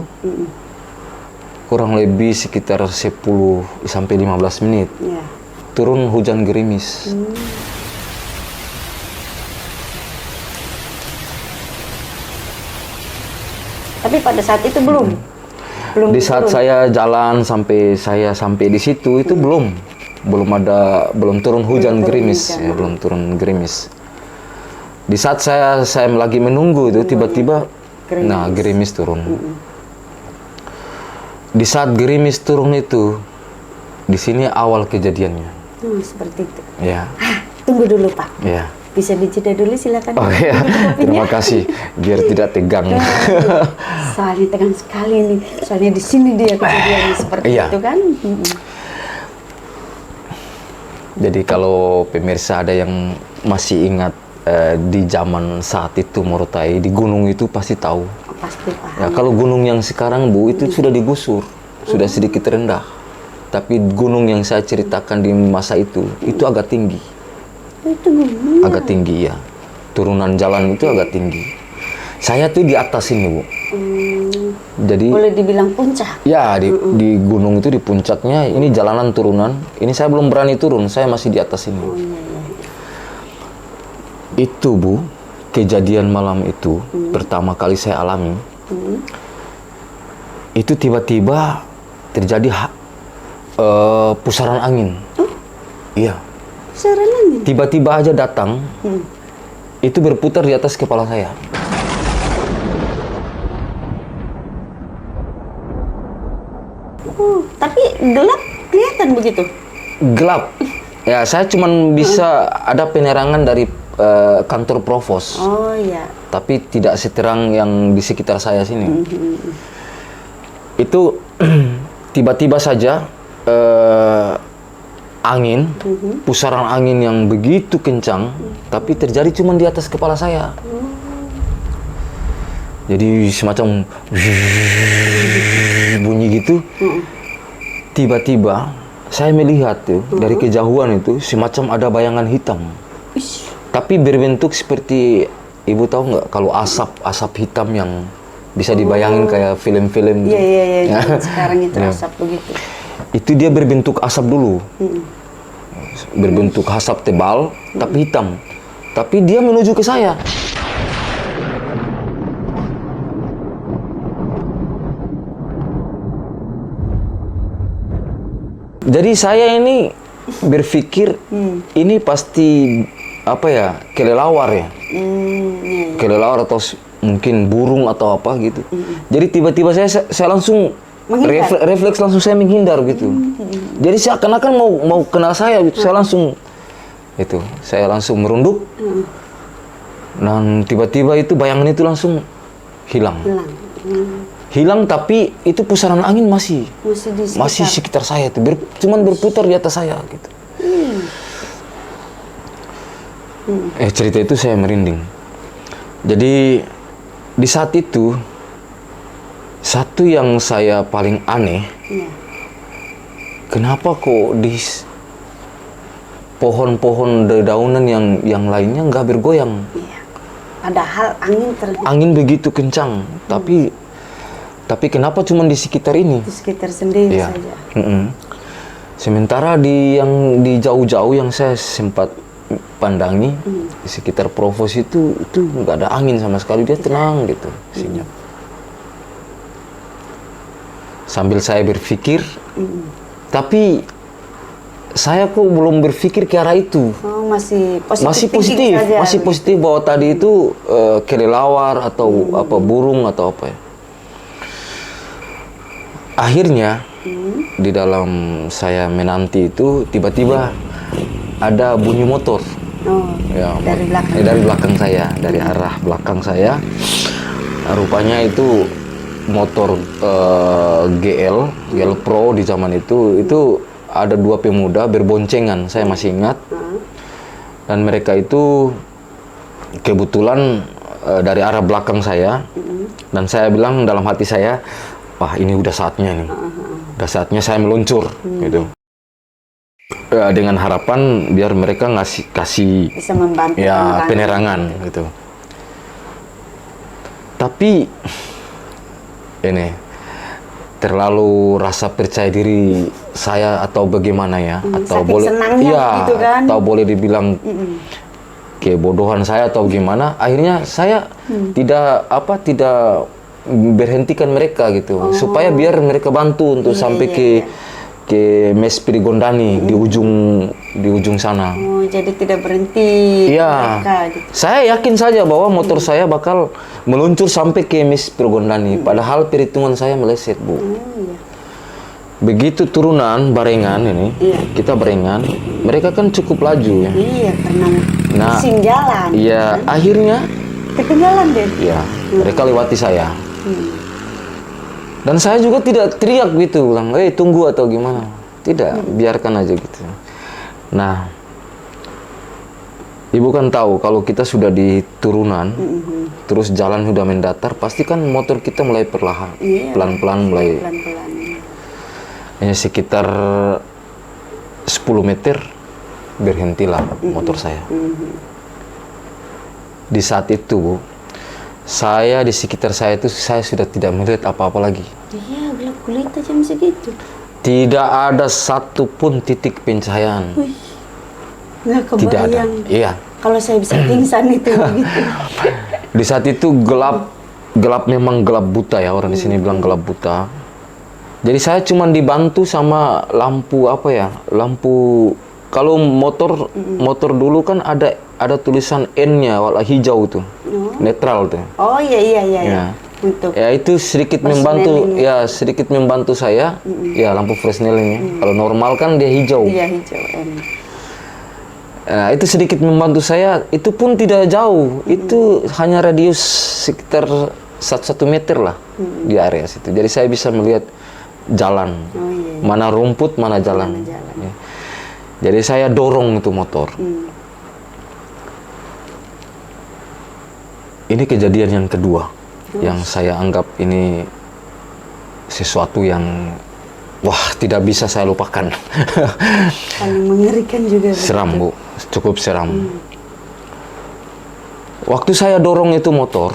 Speaker 1: kurang lebih sekitar 10 sampai 15 menit
Speaker 2: Iya.
Speaker 1: turun hujan gerimis.
Speaker 2: Tapi pada saat itu belum. Belum.
Speaker 1: Di saat
Speaker 2: turun.
Speaker 1: saya jalan sampai saya sampai di situ itu belum turun hujan
Speaker 2: turun
Speaker 1: gerimis,
Speaker 2: hujan.
Speaker 1: ya, belum turun gerimis. Di saat saya lagi menunggu itu tiba-tiba gerimis turun. Di saat gerimis turun itu, di sini awal kejadiannya.
Speaker 2: Seperti itu.
Speaker 1: Ya.
Speaker 2: Tunggu dulu Pak.
Speaker 1: Ya.
Speaker 2: Bisa dijeda dulu silakan.
Speaker 1: Oh ya, terima kasih. Biar tidak tegang.
Speaker 2: Soalnya tegang sekali nih. Soalnya di sini dia kejadiannya seperti itu kan.
Speaker 1: Jadi kalau pemirsa ada yang masih ingat di zaman saat itu Morotai di gunung itu pasti tahu.
Speaker 2: Pasti paham.
Speaker 1: Ya, kalau gunung yang sekarang Bu itu sudah digusur, sudah sedikit rendah. Tapi gunung yang saya ceritakan di masa itu agak tinggi.
Speaker 2: Itu gunung.
Speaker 1: Agak tinggi ya. Turunan jalan itu agak tinggi. Saya tuh di atas ini Bu. Jadi
Speaker 2: boleh dibilang puncak.
Speaker 1: Ya di gunung itu di puncaknya ini jalanan turunan. Ini saya belum berani turun, saya masih di atas ini. Itu Bu, kejadian malam itu pertama kali saya alami. Itu tiba-tiba terjadi pusaran angin. Iya.
Speaker 2: Pusaran angin.
Speaker 1: Tiba-tiba aja datang. Itu berputar di atas kepala saya.
Speaker 2: Tapi gelap kelihatan begitu.
Speaker 1: Gelap. Ya, saya cuman bisa ada penerangan dari kantor provos.
Speaker 2: Oh iya.
Speaker 1: Tapi tidak seterang yang di sekitar saya sini. Itu tiba-tiba saja angin, pusaran angin yang begitu kencang, tapi terjadi cuma di atas kepala saya. Jadi semacam bunyi gitu. Tiba-tiba saya melihat tuh dari kejauhan itu semacam ada bayangan hitam. Tapi berbentuk seperti, Ibu tahu nggak kalau asap hitam yang bisa dibayangin kayak film-film.
Speaker 2: Iya. Sekarang itu asap begitu.
Speaker 1: Itu dia berbentuk asap dulu. Berbentuk asap tebal tapi hitam. Tapi dia menuju ke saya. Jadi saya ini berpikir ini pasti apa ya, kelelawar ya. Kelelawar atau mungkin burung atau apa gitu. Jadi tiba-tiba saya langsung refleks langsung saya menghindar gitu. Jadi seakan-akan mau kenal saya gitu. Saya langsung merunduk. Dan tiba-tiba itu bayangan itu langsung hilang. Hilang, tapi itu pusaran angin masih sekitar saya tuh, cuman berputar di atas saya gitu. Cerita itu saya merinding. Jadi di saat itu satu yang saya paling aneh, kenapa kok di pohon-pohon dedaunan yang lainnya nggak bergoyang?
Speaker 2: Padahal
Speaker 1: angin begitu kencang, tapi kenapa cuma di sekitar ini?
Speaker 2: Di sekitar sendiri saja.
Speaker 1: Sementara yang di jauh-jauh yang saya sempat pandangi di sekitar provos itu nggak ada angin sama sekali, dia tenang gitu, senyap. Sambil saya berpikir, tapi saya kok belum berpikir ke arah itu.
Speaker 2: Masih positif saja.
Speaker 1: Masih positif bahwa tadi itu kelelawar atau apa burung atau apa ya. Akhirnya di dalam saya menanti itu tiba-tiba ada bunyi motor. Dari belakang saya, dari arah belakang saya. Rupanya itu motor GL Pro di zaman itu ada dua pemuda berboncengan, saya masih ingat. Dan mereka itu kebetulan dari arah belakang saya. Dan saya bilang dalam hati saya, wah ini udah saatnya nih, udah saatnya saya meluncur gitu. Dengan harapan biar mereka kasih
Speaker 2: bisa membantu
Speaker 1: penerangan gitu. Tapi ini terlalu rasa percaya diri saya atau bagaimana ya, atau boleh
Speaker 2: gitu kan?
Speaker 1: Atau boleh dibilang kebodohan saya atau gimana, akhirnya saya tidak berhentikan mereka gitu, supaya biar mereka bantu untuk sampai ke ke Mes Pirigondani di ujung sana.
Speaker 2: Oh, jadi tidak berhenti
Speaker 1: Iya.
Speaker 2: mereka gitu.
Speaker 1: Saya yakin saja bahwa motor saya bakal meluncur sampai ke Mes Pirigondani. Padahal perhitungan saya meleset, Bu.
Speaker 2: Oh, iya.
Speaker 1: Begitu turunan barengan ini,
Speaker 2: Iya.
Speaker 1: kita barengan, mereka kan cukup laju ya.
Speaker 2: Iya, karena
Speaker 1: Nah,
Speaker 2: mesin jalan.
Speaker 1: Iya, akhirnya
Speaker 2: Ketinggalan deh.
Speaker 1: ya mereka lewati saya.
Speaker 2: Hmm.
Speaker 1: Dan saya juga tidak teriak gitu, bilang, tunggu atau gimana. Tidak, biarkan aja gitu. Nah, Ibu kan tahu kalau kita sudah di turunan, terus jalan sudah mendatar, pasti kan motor kita mulai perlahan,
Speaker 2: Iya.
Speaker 1: pelan-pelan mulai.
Speaker 2: Pelan-pelan.
Speaker 1: Hanya sekitar 10 meter berhentilah motor saya. Di saat itu, Bu, saya di sekitar saya itu saya sudah tidak melihat apa-apa lagi.
Speaker 2: Iya, gelap gulita jam segitu.
Speaker 1: Tidak ada satupun titik pencahayaan.
Speaker 2: Wih, nggak
Speaker 1: Tidak ada.
Speaker 2: kebayang.
Speaker 1: Iya.
Speaker 2: Kalau saya bisa pingsan itu begitu.
Speaker 1: Di saat itu gelap, memang gelap buta ya, orang di sini bilang gelap buta. Jadi saya cuma dibantu sama lampu apa ya? Lampu kalau motor dulu kan ada tulisan N-nya warna hijau tuh. Netral tuh.
Speaker 2: Oh iya iya iya.
Speaker 1: Ya.
Speaker 2: Untuk
Speaker 1: Ya itu sedikit membantu ya, sedikit membantu saya. Ya lampu fresnelingnya. Kalau normal kan dia hijau.
Speaker 2: iya hijau N.
Speaker 1: Nah, itu sedikit membantu saya, itu pun tidak jauh. Itu hanya radius sekitar 1 meter lah di area situ. Jadi saya bisa melihat jalan.
Speaker 2: Oh iya.
Speaker 1: Mana rumput, mana jalan.
Speaker 2: Mana jalan.
Speaker 1: Ya. Jadi saya dorong itu motor. Ini kejadian yang kedua yang saya anggap ini sesuatu yang wah tidak bisa saya lupakan.
Speaker 2: Paling mengerikan juga.
Speaker 1: Seram, Bu, cukup seram. Waktu saya dorong itu motor,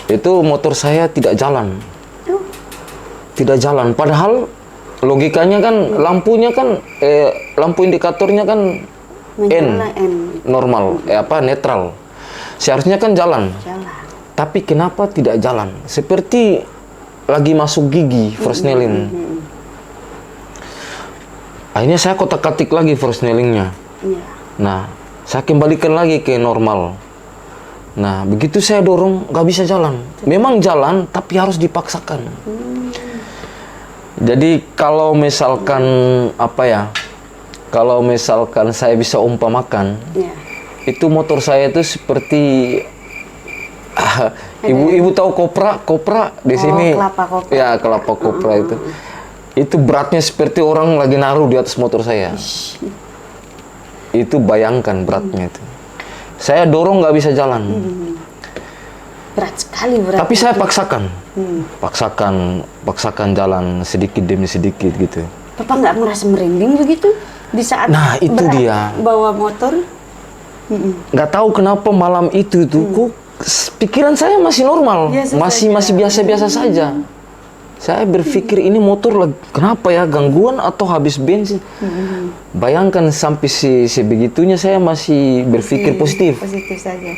Speaker 1: itu motor saya tidak jalan, tidak jalan. Padahal logikanya kan lampunya kan lampu indikatornya kan
Speaker 2: Menyala N.
Speaker 1: normal, netral. Seharusnya kan jalan.
Speaker 2: Jalan.
Speaker 1: Tapi kenapa tidak jalan? Seperti lagi masuk gigi fresnelin. Akhirnya saya kotak-katik lagi fresnelingnya.
Speaker 2: Iya.
Speaker 1: Nah, saya kembalikan lagi ke normal. Nah, begitu saya dorong, nggak bisa jalan. Memang jalan, tapi harus dipaksakan. Jadi kalau misalkan kalau misalkan saya bisa umpamakan,
Speaker 2: Iya.
Speaker 1: itu motor saya itu seperti ibu tahu kopra di sini.
Speaker 2: Kelapa kopra.
Speaker 1: Ya, kelapa kopra itu. Itu beratnya seperti orang lagi naruh di atas motor saya. Itu bayangkan beratnya itu. Saya dorong nggak bisa jalan.
Speaker 2: Berat sekali berat.
Speaker 1: Tapi saya paksakan jalan sedikit demi sedikit gitu.
Speaker 2: Papa nggak merasa merinding begitu di saat
Speaker 1: Nah, itu dia.
Speaker 2: bawa motor?
Speaker 1: Nggak tahu kenapa malam itu tuh kok pikiran saya masih normal,
Speaker 2: Biasa
Speaker 1: masih biasa-biasa saja. Saya berpikir ini motor kenapa ya, gangguan atau habis bensin? Bayangkan sampai sebegitunya saya masih berpikir positif.
Speaker 2: Positif saja.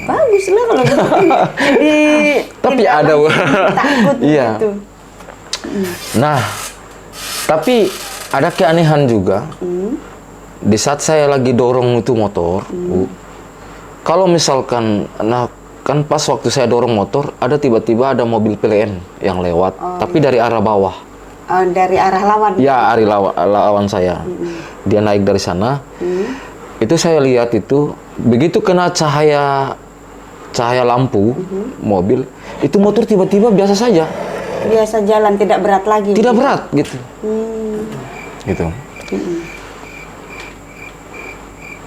Speaker 2: Bagus lah kalau gitu. Jadi
Speaker 1: Tapi
Speaker 2: tidak
Speaker 1: ada
Speaker 2: takut
Speaker 1: iya.
Speaker 2: gitu.
Speaker 1: Nah, tapi ada keanehan juga. Di saat saya lagi dorong itu motor, Bu, kalau misalkan, kan pas waktu saya dorong motor, ada tiba-tiba ada mobil PLN yang lewat, tapi dari arah bawah.
Speaker 2: Oh, dari arah lawan.
Speaker 1: Ya, lawan saya. Dia naik dari sana. Itu saya lihat itu, begitu kena cahaya lampu mobil, itu motor tiba-tiba biasa saja.
Speaker 2: Biasa jalan, tidak berat lagi.
Speaker 1: Tidak berat gitu. Gitu.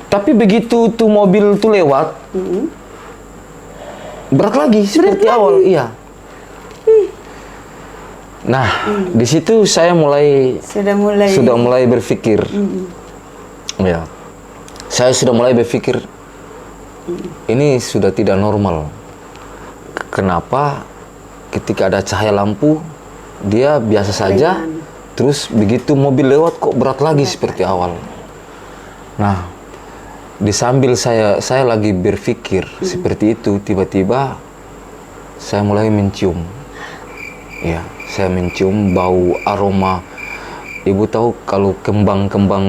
Speaker 1: Tapi begitu tuh mobil tuh lewat, berat lagi seperti awal, iya. Nah, di situ saya sudah mulai berpikir, ya, saya sudah mulai berpikir, ini sudah tidak normal. Kenapa ketika ada cahaya lampu, dia biasa saja, terus begitu mobil lewat kok berat lagi seperti awal. Nah, di sambil saya lagi berpikir seperti itu, tiba-tiba saya mulai mencium. Ya, saya mencium bau aroma Ibu tahu kalau kembang-kembang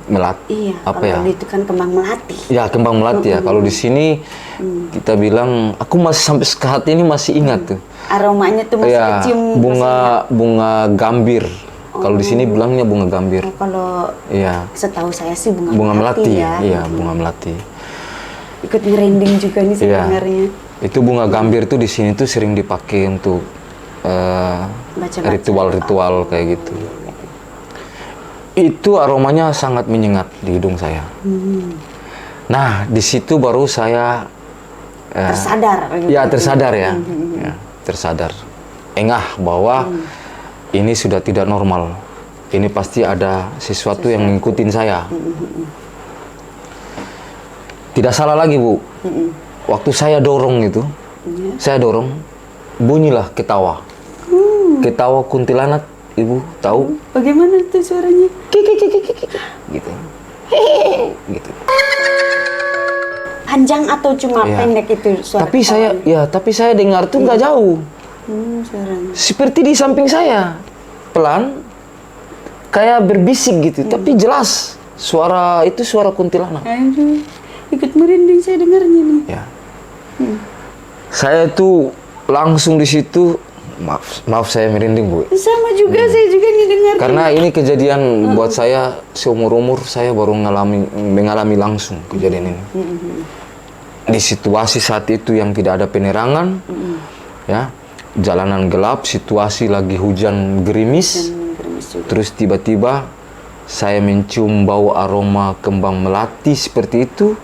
Speaker 1: melati
Speaker 2: Iya,
Speaker 1: apa
Speaker 2: kalau
Speaker 1: ya?
Speaker 2: itu kan kembang melati.
Speaker 1: Ya, kembang melati ya. Kalau di sini kita bilang, aku masih sampai saat ini masih ingat tuh.
Speaker 2: Aromanya tuh masih
Speaker 1: Ya,
Speaker 2: kecium.
Speaker 1: bunga gambir. Kalau di sini bilangnya bunga gambir.
Speaker 2: Oh, kalau
Speaker 1: Iya,
Speaker 2: setahu saya sih bunga,
Speaker 1: bunga melati.
Speaker 2: ya.
Speaker 1: Iya, bunga melati.
Speaker 2: Ikut merinding juga nih
Speaker 1: Iya.
Speaker 2: sebenarnya.
Speaker 1: Itu bunga gambir tuh di sini tuh sering dipakai untuk
Speaker 2: Baca-baca.
Speaker 1: ritual-ritual kayak gitu. Itu aromanya sangat menyengat di hidung saya. Nah, di situ baru saya
Speaker 2: Tersadar. gitu.
Speaker 1: ya tersadar ya, ya, tersadar, engah bahwa ini sudah tidak normal. Ini pasti ada sesuatu yang ngikutin saya. Tidak salah lagi, Bu. Waktu saya dorong itu, saya dorong, bunyilah ketawa. Ketawa kuntilanak, Ibu tahu?
Speaker 2: Bagaimana tuh suaranya?
Speaker 1: Gitu. Gitu.
Speaker 2: Panjang atau cuma
Speaker 1: Iya.
Speaker 2: pendek itu suara?
Speaker 1: Tapi saya dengar tuh nggak jauh.
Speaker 2: Suaranya.
Speaker 1: Seperti di samping saya. Pelan, kayak berbisik gitu, tapi jelas. Suara itu suara kuntilanak.
Speaker 2: Aduh, ikut merinding saya dengarnya nih.
Speaker 1: Ya. Saya tuh langsung di situ, maaf saya merinding, Bu.
Speaker 2: Sama juga, saya juga nih dengar.
Speaker 1: Karena ini kejadian buat saya seumur-umur saya baru mengalami langsung kejadian ini. Di situasi saat itu yang tidak ada penerangan, ya, jalanan gelap, situasi lagi hujan gerimis, terus tiba-tiba saya mencium bau aroma kembang melati seperti itu,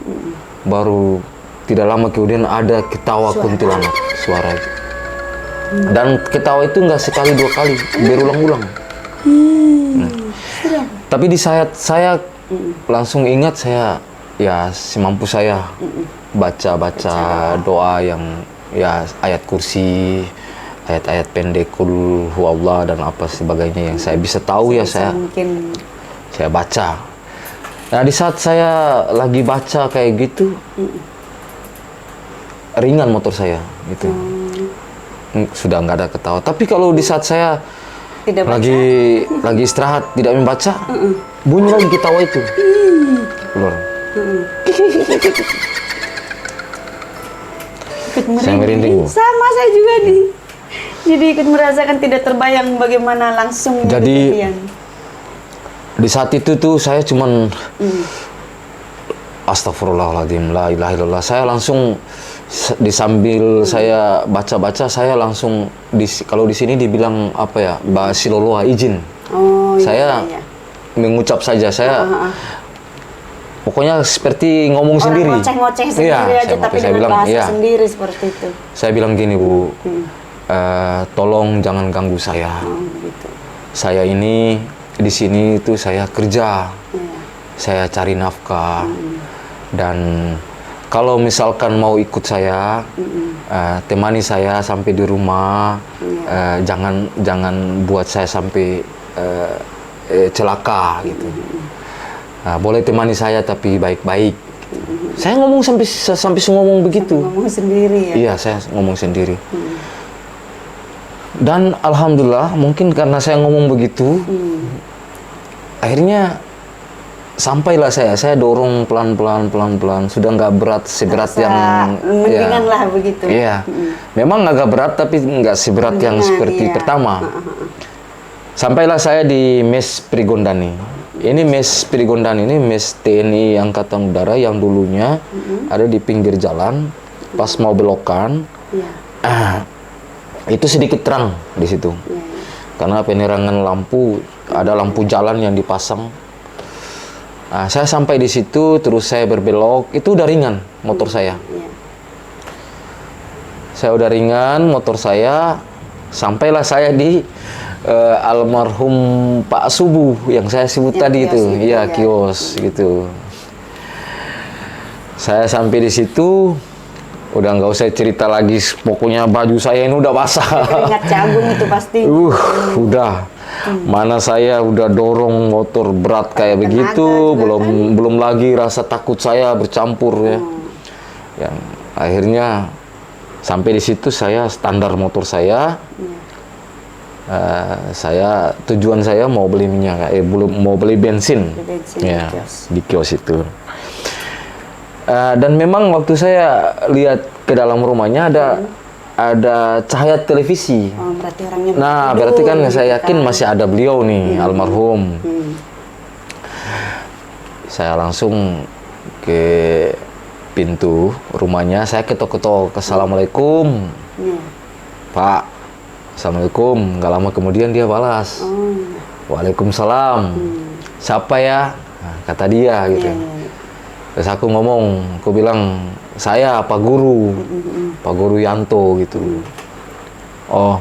Speaker 1: baru tidak lama kemudian ada ketawa kuntilanak, suara itu. Dan ketawa itu nggak sekali dua kali, berulang-ulang. Tapi di saat saya langsung ingat, saya ya semampu saya baca doa yang ya ayat kursi, ayat-ayat pendek, kul huwallah dan apa sebagainya yang saya bisa tahu ya saya
Speaker 2: mungkin
Speaker 1: baca. Nah, di saat saya lagi baca kayak gitu, ringan motor saya gitu. Sudah nggak ada ketawa. Tapi kalau di saat saya
Speaker 2: tidak baca.
Speaker 1: lagi istirahat tidak membaca, bunyi lagi ketawa itu keluar.
Speaker 2: Ikut
Speaker 1: Saya merinding, Bu.
Speaker 2: Sama saya juga nih. Jadi ikut merasakan, tidak terbayang bagaimana langsung
Speaker 1: Jadi,
Speaker 2: kejadian.
Speaker 1: Di saat itu tuh saya cuman astagfirullahaladzim, la ilaha illallah. Saya langsung disambil saya baca-baca, saya langsung kalau di sini dibilang apa ya, basiloloa, izin.
Speaker 2: Oh,
Speaker 1: Saya
Speaker 2: iya.
Speaker 1: mengucap saja, saya pokoknya seperti ngomong
Speaker 2: Orang
Speaker 1: sendiri.
Speaker 2: ngoceh-ngoceh sendiri
Speaker 1: Iya,
Speaker 2: aja, tapi
Speaker 1: saya
Speaker 2: dengan
Speaker 1: bilang,
Speaker 2: bahasa
Speaker 1: iya.
Speaker 2: sendiri seperti itu.
Speaker 1: Saya bilang gini, Bu, tolong jangan ganggu saya.
Speaker 2: Oh, gitu.
Speaker 1: Saya ini di sini itu saya kerja,
Speaker 2: Iya.
Speaker 1: saya cari nafkah, dan kalau misalkan mau ikut saya, temani saya sampai di rumah, jangan buat saya sampai celaka gitu. Boleh temani saya tapi baik-baik. Saya ngomong sampai ngomong begitu.
Speaker 2: Ngomong sendiri ya.
Speaker 1: Iya, saya ngomong sendiri. Dan alhamdulillah mungkin karena saya ngomong begitu, akhirnya sampailah saya dorong pelan-pelan, sudah nggak berat seberat
Speaker 2: Rasa
Speaker 1: yang
Speaker 2: mendingan lah begitu.
Speaker 1: Iya, memang agak berat tapi nggak seberat yang
Speaker 2: Mendingan,
Speaker 1: seperti
Speaker 2: iya.
Speaker 1: pertama. Sampailah saya di Mes Prigondani. Ini Mes Prigondani ini Mes TNI Angkatan Udara yang dulunya ada di pinggir jalan, pas mau belokan.
Speaker 2: Iya.
Speaker 1: Itu sedikit terang di situ.
Speaker 2: Iya.
Speaker 1: Karena penerangan lampu, ada lampu jalan yang dipasang. Nah, saya sampai di situ, terus saya berbelok, itu udah ringan motor saya.
Speaker 2: Iya.
Speaker 1: Saya udah ringan motor saya, sampailah saya di almarhum Pak Subuh yang saya sebut
Speaker 2: Ya,
Speaker 1: tadi
Speaker 2: kios
Speaker 1: itu.
Speaker 2: itu,
Speaker 1: Iya,
Speaker 2: ya.
Speaker 1: kios gitu. Saya sampai di situ, udah nggak usah cerita lagi, pokoknya baju saya ini udah basah.
Speaker 2: Keringat jagung itu pasti.
Speaker 1: Udah. Mana saya udah dorong motor berat kayak
Speaker 2: Tenaga
Speaker 1: begitu,
Speaker 2: juga
Speaker 1: belum lagi rasa takut saya bercampur ya. Yang akhirnya sampai di situ saya standar motor saya. tujuan saya mau beli minyak, mau beli bensin,
Speaker 2: Beli bensin
Speaker 1: ya,
Speaker 2: di kios.
Speaker 1: di kios itu. Dan memang waktu saya lihat ke dalam rumahnya ada cahaya televisi.
Speaker 2: Oh, berarti orangnya
Speaker 1: Nah,
Speaker 2: tidur,
Speaker 1: berarti kan
Speaker 2: gitu
Speaker 1: saya yakin masih ada beliau nih, almarhum. Saya langsung ke pintu rumahnya, saya ketok-ketok, "Assalamualaikum,
Speaker 2: Iya.
Speaker 1: Pak." "Assalamualaikum." Nggak lama kemudian dia balas,
Speaker 2: Oh,
Speaker 1: "Waalaikumsalam." "Siapa ya?" Nah, kata dia gitu.
Speaker 2: iya, iya.
Speaker 1: Terus aku ngomong, aku bilang, "Saya Pak Guru, Pak Guru Yanto," gitu. "Oh,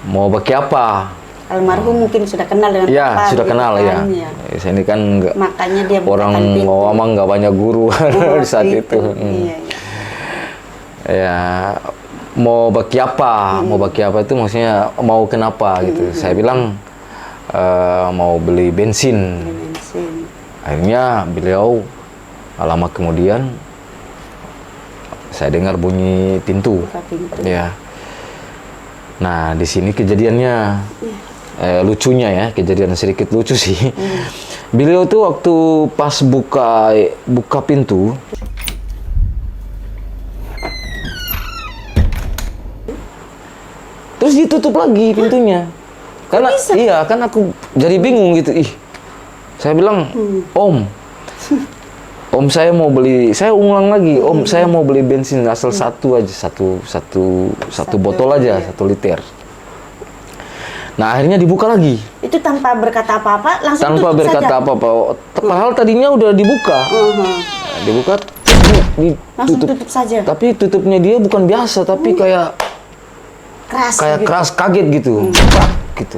Speaker 1: mau bagi apa?"
Speaker 2: Almarhum mungkin sudah kenal dengan
Speaker 1: Ya,
Speaker 2: Papa,
Speaker 1: sudah
Speaker 2: gitu
Speaker 1: kenal ya.
Speaker 2: kan, ya.
Speaker 1: Saya ini kan nggak,
Speaker 2: Makanya dia
Speaker 1: orang
Speaker 2: bukakan pintu.
Speaker 1: ngomong nggak banyak guru
Speaker 2: Oh,
Speaker 1: di saat
Speaker 2: gitu.
Speaker 1: itu.
Speaker 2: Iya, iya.
Speaker 1: Ya, mau bagi apa? Mau bagi apa itu maksudnya mau kenapa gitu. Saya bilang mau beli bensin.
Speaker 2: Beli bensin.
Speaker 1: Akhirnya beliau lama kemudian saya dengar bunyi pintu.
Speaker 2: Buka pintu.
Speaker 1: Ya. Nah, di sini kejadiannya lucunya ya, kejadian sedikit lucu sih. Beliau tuh waktu pas buka pintu, terus ditutup lagi pintunya. Karena iya, kan aku jadi bingung gitu. Saya bilang, Om, saya mau beli, saya ulang lagi, Om, saya mau beli bensin asal satu aja, satu botol aja, 1 liter. Nah, akhirnya dibuka lagi.
Speaker 2: Itu tanpa berkata apa-apa, langsung
Speaker 1: Tanpa
Speaker 2: tutup
Speaker 1: berkata
Speaker 2: saja.
Speaker 1: apa-apa. Padahal tadinya udah dibuka. Nah, dibuka,
Speaker 2: Langsung
Speaker 1: ditutup.
Speaker 2: tutup saja.
Speaker 1: Tapi tutupnya dia bukan biasa, tapi kayak
Speaker 2: Keras. gitu.
Speaker 1: keras, kaget gitu. Prak, gitu.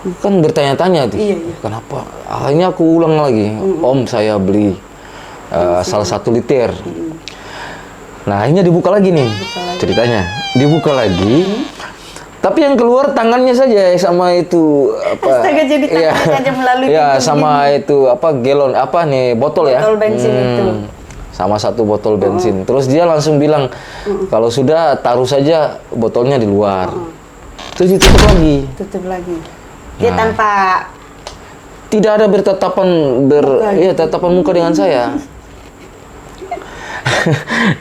Speaker 1: Aku kan bertanya-tanya tuh,
Speaker 2: Iya, iya.
Speaker 1: kenapa? Akhirnya aku ulang lagi, Om, saya beli salah 1 liter. Nah, akhirnya dibuka lagi nih ceritanya. Dibuka lagi. Tapi yang keluar tangannya saja sama itu apa?
Speaker 2: Astaga, jadi tangannya saja melalui
Speaker 1: Iya,
Speaker 2: pintu
Speaker 1: sama itu apa galon apa nih botol ya?
Speaker 2: Botol bensin itu.
Speaker 1: Sama 1 botol bensin. Terus dia langsung bilang, kalau sudah taruh saja botolnya di luar. Terus ditutup lagi.
Speaker 2: Tutup lagi. Dia
Speaker 1: Nah.
Speaker 2: tanpa
Speaker 1: Tidak ada bertatapan tatapan muka dengan saya.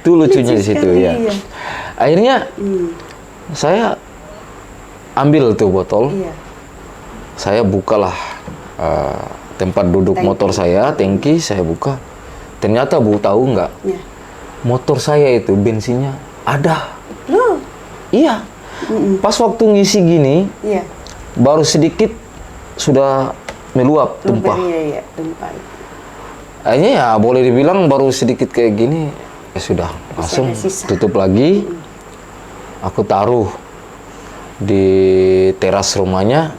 Speaker 1: Itu lucunya di situ
Speaker 2: sekali,
Speaker 1: ya.
Speaker 2: iya.
Speaker 1: Akhirnya saya ambil tuh botol.
Speaker 2: Iya.
Speaker 1: Saya bukalah tempat duduk
Speaker 2: Tangki.
Speaker 1: motor saya, tangki saya buka. Ternyata Bu tahu nggak?
Speaker 2: Iya.
Speaker 1: Motor saya itu bensinnya ada.
Speaker 2: Loh.
Speaker 1: Iya. Pas waktu ngisi gini,
Speaker 2: Iya.
Speaker 1: baru sedikit sudah meluap, tumpah.
Speaker 2: Iya, iya, tumpah.
Speaker 1: Akhirnya ya boleh dibilang baru sedikit kayak gini, ya sudah langsung
Speaker 2: ada sisa.
Speaker 1: tutup lagi. Aku taruh di teras rumahnya.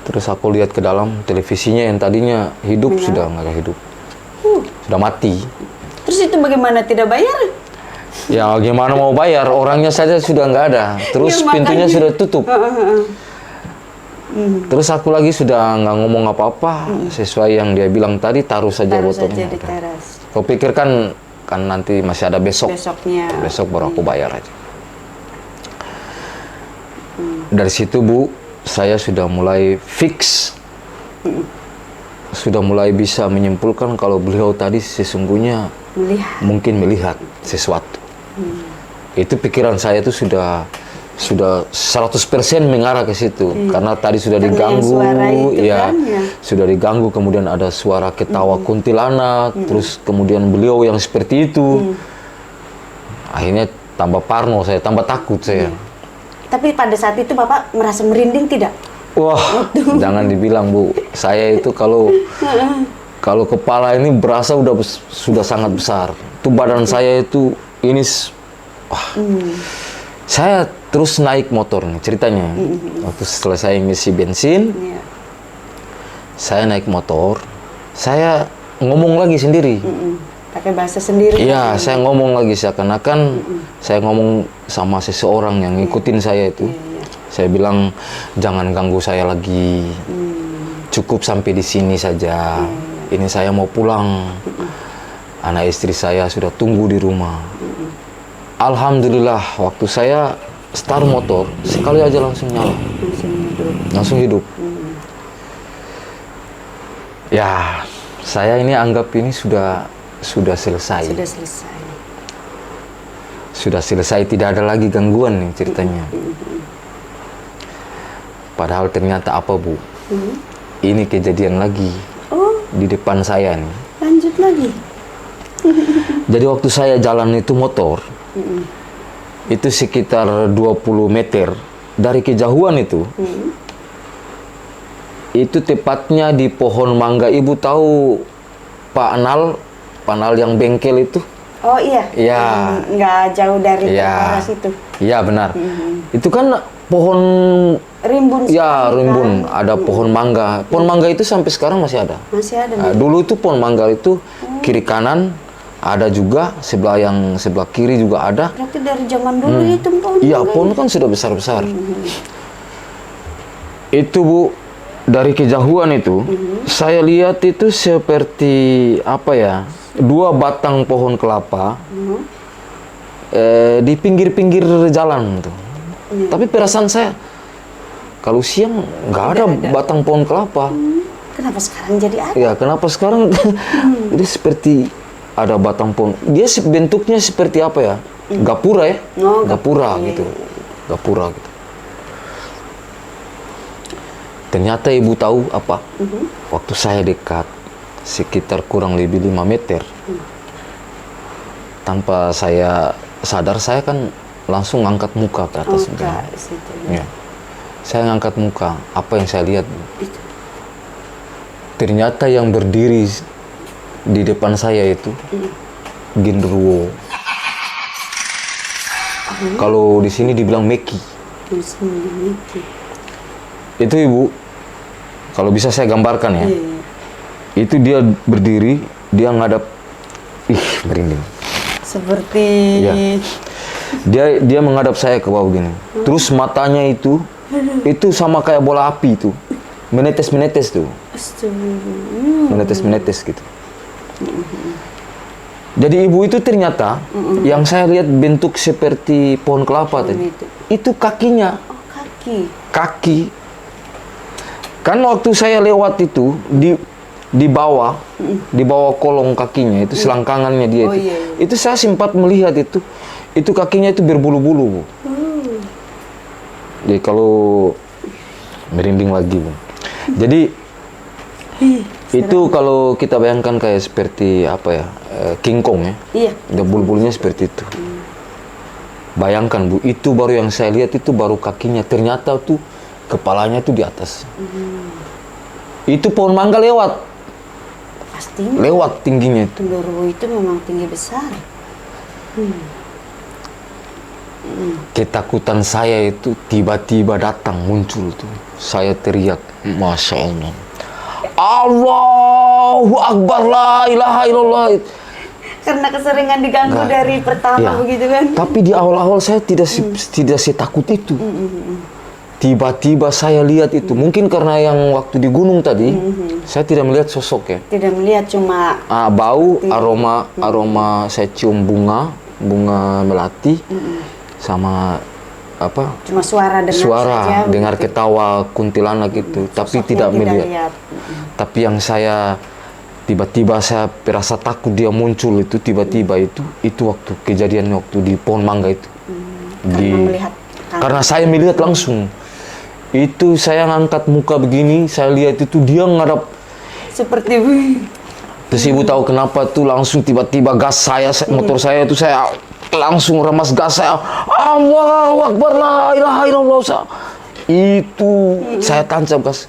Speaker 1: Terus aku lihat ke dalam, televisinya yang tadinya hidup sudah nggak hidup, sudah mati.
Speaker 2: Terus itu bagaimana, tidak bayar?
Speaker 1: Ya gimana mau bayar, orangnya saja sudah nggak ada. Terus
Speaker 2: Ya,
Speaker 1: pintunya
Speaker 2: makanya.
Speaker 1: sudah tutup. Terus aku lagi sudah nggak ngomong apa-apa, sesuai yang dia bilang tadi, taruh saja
Speaker 2: Taruh
Speaker 1: botolnya.
Speaker 2: saja di teras.
Speaker 1: Kau pikir kan nanti masih ada besok.
Speaker 2: Besoknya.
Speaker 1: Besok baru aku bayar aja. Dari situ Bu, saya sudah mulai fix, sudah mulai bisa menyimpulkan kalau beliau tadi sesungguhnya
Speaker 2: Melihat.
Speaker 1: mungkin melihat sesuatu. Itu pikiran saya itu sudah 100% mengarah ke situ, karena tadi sudah
Speaker 2: Karena yang
Speaker 1: diganggu,
Speaker 2: suara itu
Speaker 1: ya,
Speaker 2: kan, ya.
Speaker 1: sudah diganggu, kemudian ada suara ketawa kuntilanak, terus kemudian beliau yang seperti itu, akhirnya tambah parno saya, tambah takut saya.
Speaker 2: Tapi pada saat itu Bapak merasa merinding tidak?
Speaker 1: Wah, jangan dibilang Bu, saya itu kalau kepala ini berasa sudah sangat besar. Itu badan saya itu ini, wah. Saya terus naik motor nih ceritanya. Waktu selesai ngisi bensin,
Speaker 2: Iya.
Speaker 1: saya naik motor, saya ngomong lagi sendiri.
Speaker 2: Pakai bahasa sendiri.
Speaker 1: Iya, saya ngomong lagi seakan-akan saya ngomong sama seseorang yang ngikutin saya itu. Saya bilang, jangan ganggu saya lagi. Cukup sampai di sini saja. Ini saya mau pulang. Anak istri saya sudah tunggu di rumah. Alhamdulillah, waktu saya start motor, sekali aja langsung nyala. Langsung hidup. Ya, saya ini anggap ini sudah selesai.
Speaker 2: Sudah selesai.
Speaker 1: Sudah selesai, tidak ada lagi gangguan nih ceritanya. Padahal ternyata apa, Bu? Ini kejadian lagi di depan saya nih.
Speaker 2: Lanjut lagi.
Speaker 1: Jadi waktu saya jalan itu motor, itu sekitar 20 meter dari kejauhan itu. Itu tepatnya di pohon mangga. Ibu tahu Pak Anal yang bengkel itu?
Speaker 2: Oh iya.
Speaker 1: Iya.
Speaker 2: Nggak jauh dari
Speaker 1: Iya.
Speaker 2: teras itu.
Speaker 1: Iya benar. Itu kan pohon,
Speaker 2: Rimbun.
Speaker 1: ya
Speaker 2: sekali,
Speaker 1: rimbun,
Speaker 2: kan?
Speaker 1: ada pohon mangga. Pohon mangga itu sampai sekarang masih ada.
Speaker 2: Masih ada.
Speaker 1: Nah, dulu itu pohon mangga itu kiri kanan ada juga, sebelah kiri juga ada.
Speaker 2: Berarti dari zaman dulu itu pohon.
Speaker 1: Iya,
Speaker 2: mangga
Speaker 1: pohon kan sudah besar-besar. Itu, Bu, dari kejauhan itu, saya lihat itu seperti apa ya? 2 batang pohon kelapa di pinggir-pinggir jalan tuh. Tapi perasaan saya, kalau siang nggak ada batang pohon kelapa.
Speaker 2: Kenapa sekarang jadi ada?
Speaker 1: Ya, kenapa sekarang dia seperti ada batang pohon. Dia bentuknya seperti apa ya? Gapura ya?
Speaker 2: Oh,
Speaker 1: Gapura
Speaker 2: iya,
Speaker 1: gitu. Gapura gitu. Ternyata Ibu tahu apa? Waktu saya dekat, sekitar kurang lebih 5 meter. Tanpa saya sadar, saya kan langsung ngangkat muka ke atas.
Speaker 2: Situ.
Speaker 1: Ya. Saya ngangkat muka. Apa yang saya lihat?
Speaker 2: Itu.
Speaker 1: Ternyata yang berdiri di depan saya itu genderuwo. Kalau di sini dibilang meki. Itu, Ibu, kalau bisa saya gambarkan ya. Itu dia berdiri, dia ngadap, merinding.
Speaker 2: Seperti
Speaker 1: Dia menghadap saya ke bawah gini. Terus matanya itu sama kayak bola api itu. Menetes-menetes tuh. Menetes-menetes gitu. Jadi Ibu itu ternyata yang saya lihat bentuk seperti pohon kelapa tadi. Itu kakinya.
Speaker 2: Oh, kaki.
Speaker 1: Kaki. Kan waktu saya lewat itu di bawah kolong kakinya itu selangkangannya dia itu.
Speaker 2: Iya.
Speaker 1: Itu saya sempat melihat itu kakinya itu berbulu-bulu, Bu. Jadi kalau merinding lagi, Bu. Jadi itu kalau kita bayangkan kayak seperti apa ya, King Kong ya.
Speaker 2: Iya.
Speaker 1: Ada bulu-bulunya seperti itu. Bayangkan, Bu, itu baru yang saya lihat, itu baru kakinya. Ternyata tuh kepalanya tuh di atas. Itu pohon mangga lewat.
Speaker 2: Pastinya.
Speaker 1: Lewat tingginya itu.
Speaker 2: Genderuwo itu memang tinggi besar.
Speaker 1: Ketakutan saya itu tiba-tiba datang, muncul tuh. Saya teriak, Masya Allah. Allahu Akbar, la ilaha illallah.
Speaker 2: Karena keseringan diganggu
Speaker 1: Nggak.
Speaker 2: dari pertama
Speaker 1: Ya.
Speaker 2: begitu kan.
Speaker 1: Tapi di awal-awal saya tidak setakut itu. Tiba-tiba saya lihat itu. Mungkin karena yang waktu di gunung tadi, saya tidak melihat sosok ya.
Speaker 2: Tidak melihat, cuma
Speaker 1: Bau, aroma saya cium bunga melati, sama apa?
Speaker 2: cuma suara dengar saja,
Speaker 1: dengar
Speaker 2: begitu.
Speaker 1: ketawa kuntilanak itu, tapi
Speaker 2: Sosoknya
Speaker 1: tidak melihat.
Speaker 2: lihat.
Speaker 1: Tapi yang saya tiba-tiba saya perasa takut dia muncul itu tiba-tiba itu waktu kejadiannya waktu di pohon mangga itu.
Speaker 2: Karena melihat
Speaker 1: Karena saya melihat langsung. Itu saya ngangkat muka begini, saya lihat itu dia ngadap.
Speaker 2: seperti
Speaker 1: Terus Ibu tahu kenapa tuh langsung tiba-tiba gas motor saya itu saya langsung remas gas saya. Allahu Akbar, la ilaha illallah. Itu saya tancap gas.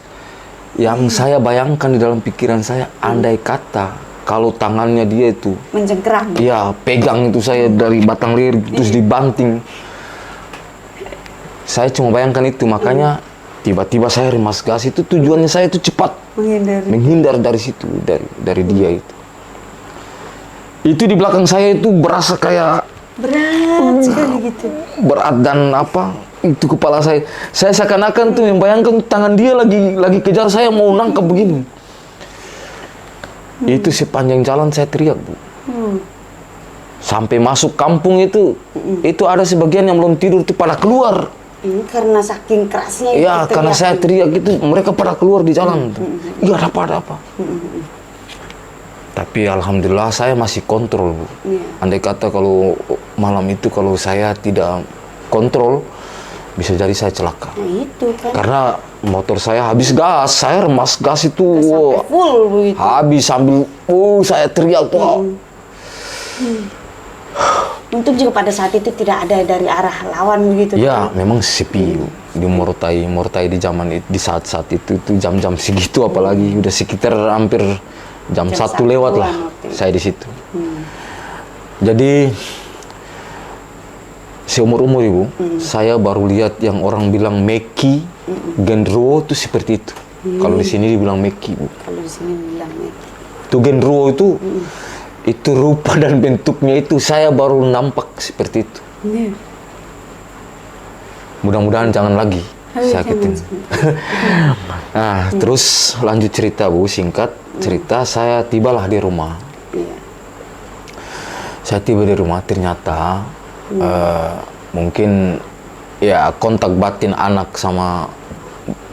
Speaker 1: Yang saya bayangkan di dalam pikiran saya, andai kata kalau tangannya dia itu
Speaker 2: mencengkeram.
Speaker 1: ya pegang itu saya dari batang leher terus dibanting. Saya cuma bayangkan itu, makanya tiba-tiba saya remas gas. Itu tujuannya saya itu cepat menghindar dari situ, dari dia itu. Itu di belakang saya itu berasa kayak
Speaker 2: berat sekali gitu.
Speaker 1: berat dan apa itu kepala saya seakan-akan tuh yang bayangkan tangan dia lagi kejar saya mau nangkap begini. Itu sepanjang jalan saya teriak, Bu. sampai masuk kampung itu ada sebagian yang belum tidur itu pada keluar.
Speaker 2: Karena saking kerasnya
Speaker 1: Iya,
Speaker 2: itu
Speaker 1: karena
Speaker 2: teriak.
Speaker 1: saya teriak itu mereka pada keluar di jalan. Iya, ada apa? Tapi alhamdulillah saya masih kontrol, Bu.
Speaker 2: Iya.
Speaker 1: Andai kata kalau malam itu kalau saya tidak kontrol, bisa jadi saya celaka.
Speaker 2: Nah itu kan.
Speaker 1: Karena motor saya habis gas, saya remas gas itu,
Speaker 2: Sampai full begitu.
Speaker 1: habis sambil, saya teriak, wah.
Speaker 2: Untung juga pada saat itu tidak ada dari arah lawan begitu.
Speaker 1: Ya, memang sepi di Morotai di zaman itu, di saat-saat itu jam-jam segitu, apalagi udah sekitar hampir jam 1 lewat lah saya di situ. Jadi seumur-umur Ibu, saya baru lihat yang orang bilang meki, genderuwo itu seperti itu. Kalau di sini dibilang meki, Bu.
Speaker 2: Kalau di sini bilang meki.
Speaker 1: Itu genderuwo itu rupa dan bentuknya itu saya baru nampak seperti itu. Mudah-mudahan jangan lagi sakitin. Nah, terus lanjut cerita, Bu, singkat cerita, saya tibalah di rumah.
Speaker 2: Iya.
Speaker 1: Saya tiba di rumah, ternyata mungkin ya kontak batin anak sama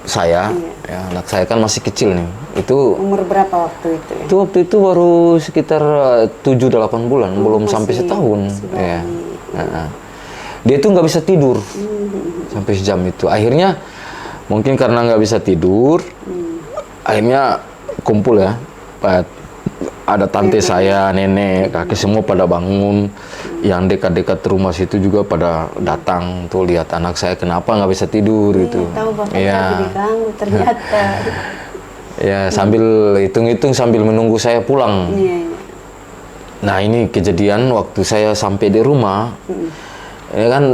Speaker 1: saya, ya, anak saya kan masih kecil nih. Itu
Speaker 2: Umur berapa waktu itu ya?
Speaker 1: waktu itu baru sekitar 7-8 bulan, belum
Speaker 2: masih-
Speaker 1: sampai setahun.
Speaker 2: masih
Speaker 1: Ya.
Speaker 2: bayi.
Speaker 1: Dia tuh nggak bisa tidur sampai sejam itu. Akhirnya mungkin karena nggak bisa tidur, akhirnya kumpul ya. Ada tante saya, nenek, kakek semua pada bangun. Yang dekat-dekat rumah situ juga pada datang tuh lihat anak saya kenapa nggak bisa tidur gitu.
Speaker 2: Tahu bapak
Speaker 1: Iya.
Speaker 2: lagi diganggu ternyata.
Speaker 1: Ya, sambil hitung-hitung sambil menunggu saya pulang.
Speaker 2: Iya.
Speaker 1: Nah, ini kejadian waktu saya sampai di rumah. Ini kan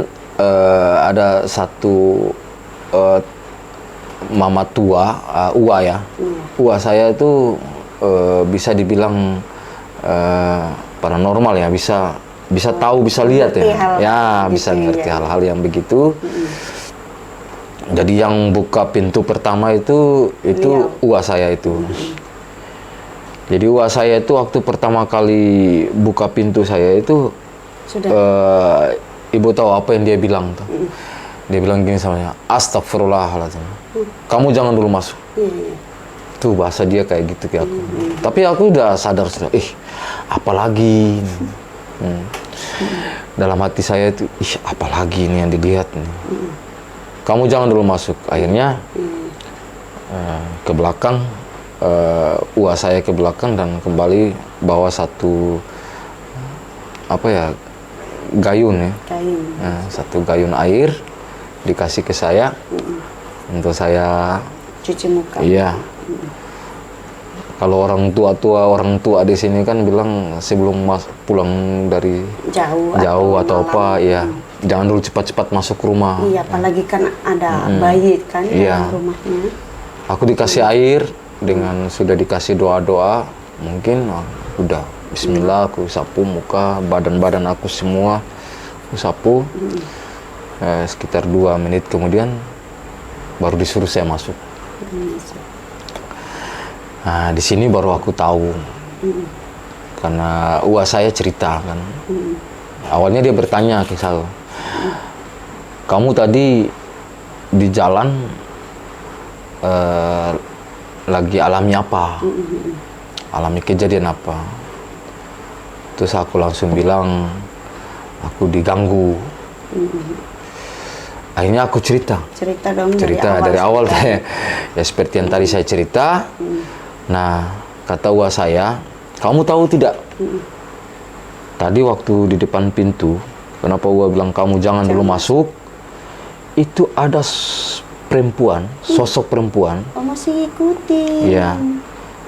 Speaker 1: ada satu mama tua, Ua ya. Ua saya itu bisa dibilang paranormal ya, bisa tahu, bisa lihat
Speaker 2: ngerti
Speaker 1: ya.
Speaker 2: hal
Speaker 1: Ya,
Speaker 2: begitu
Speaker 1: bisa ngerti
Speaker 2: ya.
Speaker 1: hal-hal yang begitu. Jadi yang buka pintu pertama itu Ua saya itu. Jadi Ua saya itu waktu pertama kali buka pintu saya itu
Speaker 2: Sudah.
Speaker 1: Ibu tahu apa yang dia bilang tuh? Dia bilang gini sama saya, astagfirullahaladzim, kamu jangan dulu masuk.
Speaker 2: Iya.
Speaker 1: Tuh bahasa dia kayak gitu ke aku. Tapi aku udah sadar sudah, apalagi ini. Dalam hati saya itu, apalagi ini yang dilihat nih. Kamu jangan dulu masuk. Akhirnya ke belakang, Ua saya ke belakang dan kembali bawa satu gayun ya.
Speaker 2: Kain.
Speaker 1: Nah, satu gayun air dikasih ke saya untuk saya.
Speaker 2: Cuci muka.
Speaker 1: Iya. Kalau orang tua di sini kan bilang sebelum pulang dari
Speaker 2: Jauh
Speaker 1: atau
Speaker 2: malam.
Speaker 1: apa, ya jangan dulu cepat-cepat masuk rumah.
Speaker 2: Iya, apalagi kan ada bayi kan
Speaker 1: Iya.
Speaker 2: dalam rumahnya.
Speaker 1: Aku dikasih air dengan sudah dikasih doa-doa, mungkin udah Bismillah, aku sapu muka, badan aku semua, aku sapu. Sekitar 2 menit kemudian baru disuruh saya masuk. Nah, di sini baru aku tahu, karena Ua saya cerita kan. Awalnya dia bertanya ke saya, kamu tadi di jalan lagi alami apa? Alami kejadian apa? Terus aku langsung bilang, aku diganggu. Akhirnya aku cerita
Speaker 2: Dong
Speaker 1: dari awal ya seperti yang tadi saya cerita. Nah, kata Ua saya, kamu tahu tidak? Tadi waktu di depan pintu, kenapa Ua bilang kamu jangan dulu masuk? Itu ada perempuan, sosok perempuan.
Speaker 2: Oh, masih ikuti.
Speaker 1: Iya,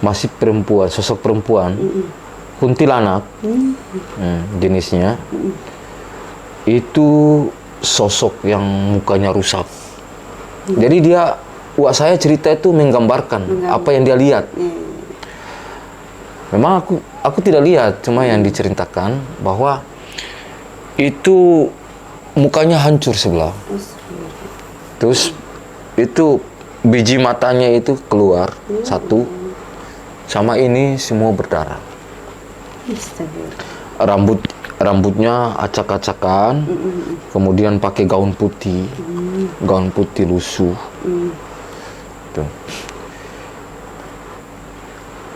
Speaker 1: masih perempuan, sosok perempuan, kuntilanak, jenisnya. Itu sosok yang mukanya rusak. Jadi Ua saya cerita itu menggambarkan apa yang dia lihat. Memang aku tidak lihat, cuma yang diceritakan bahwa itu mukanya hancur sebelah. Terus itu biji matanya itu keluar satu, sama ini semua berdarah.
Speaker 2: Astagfirullah.
Speaker 1: rambutnya acak-acakan, kemudian pakai gaun putih lusuh. Tuh.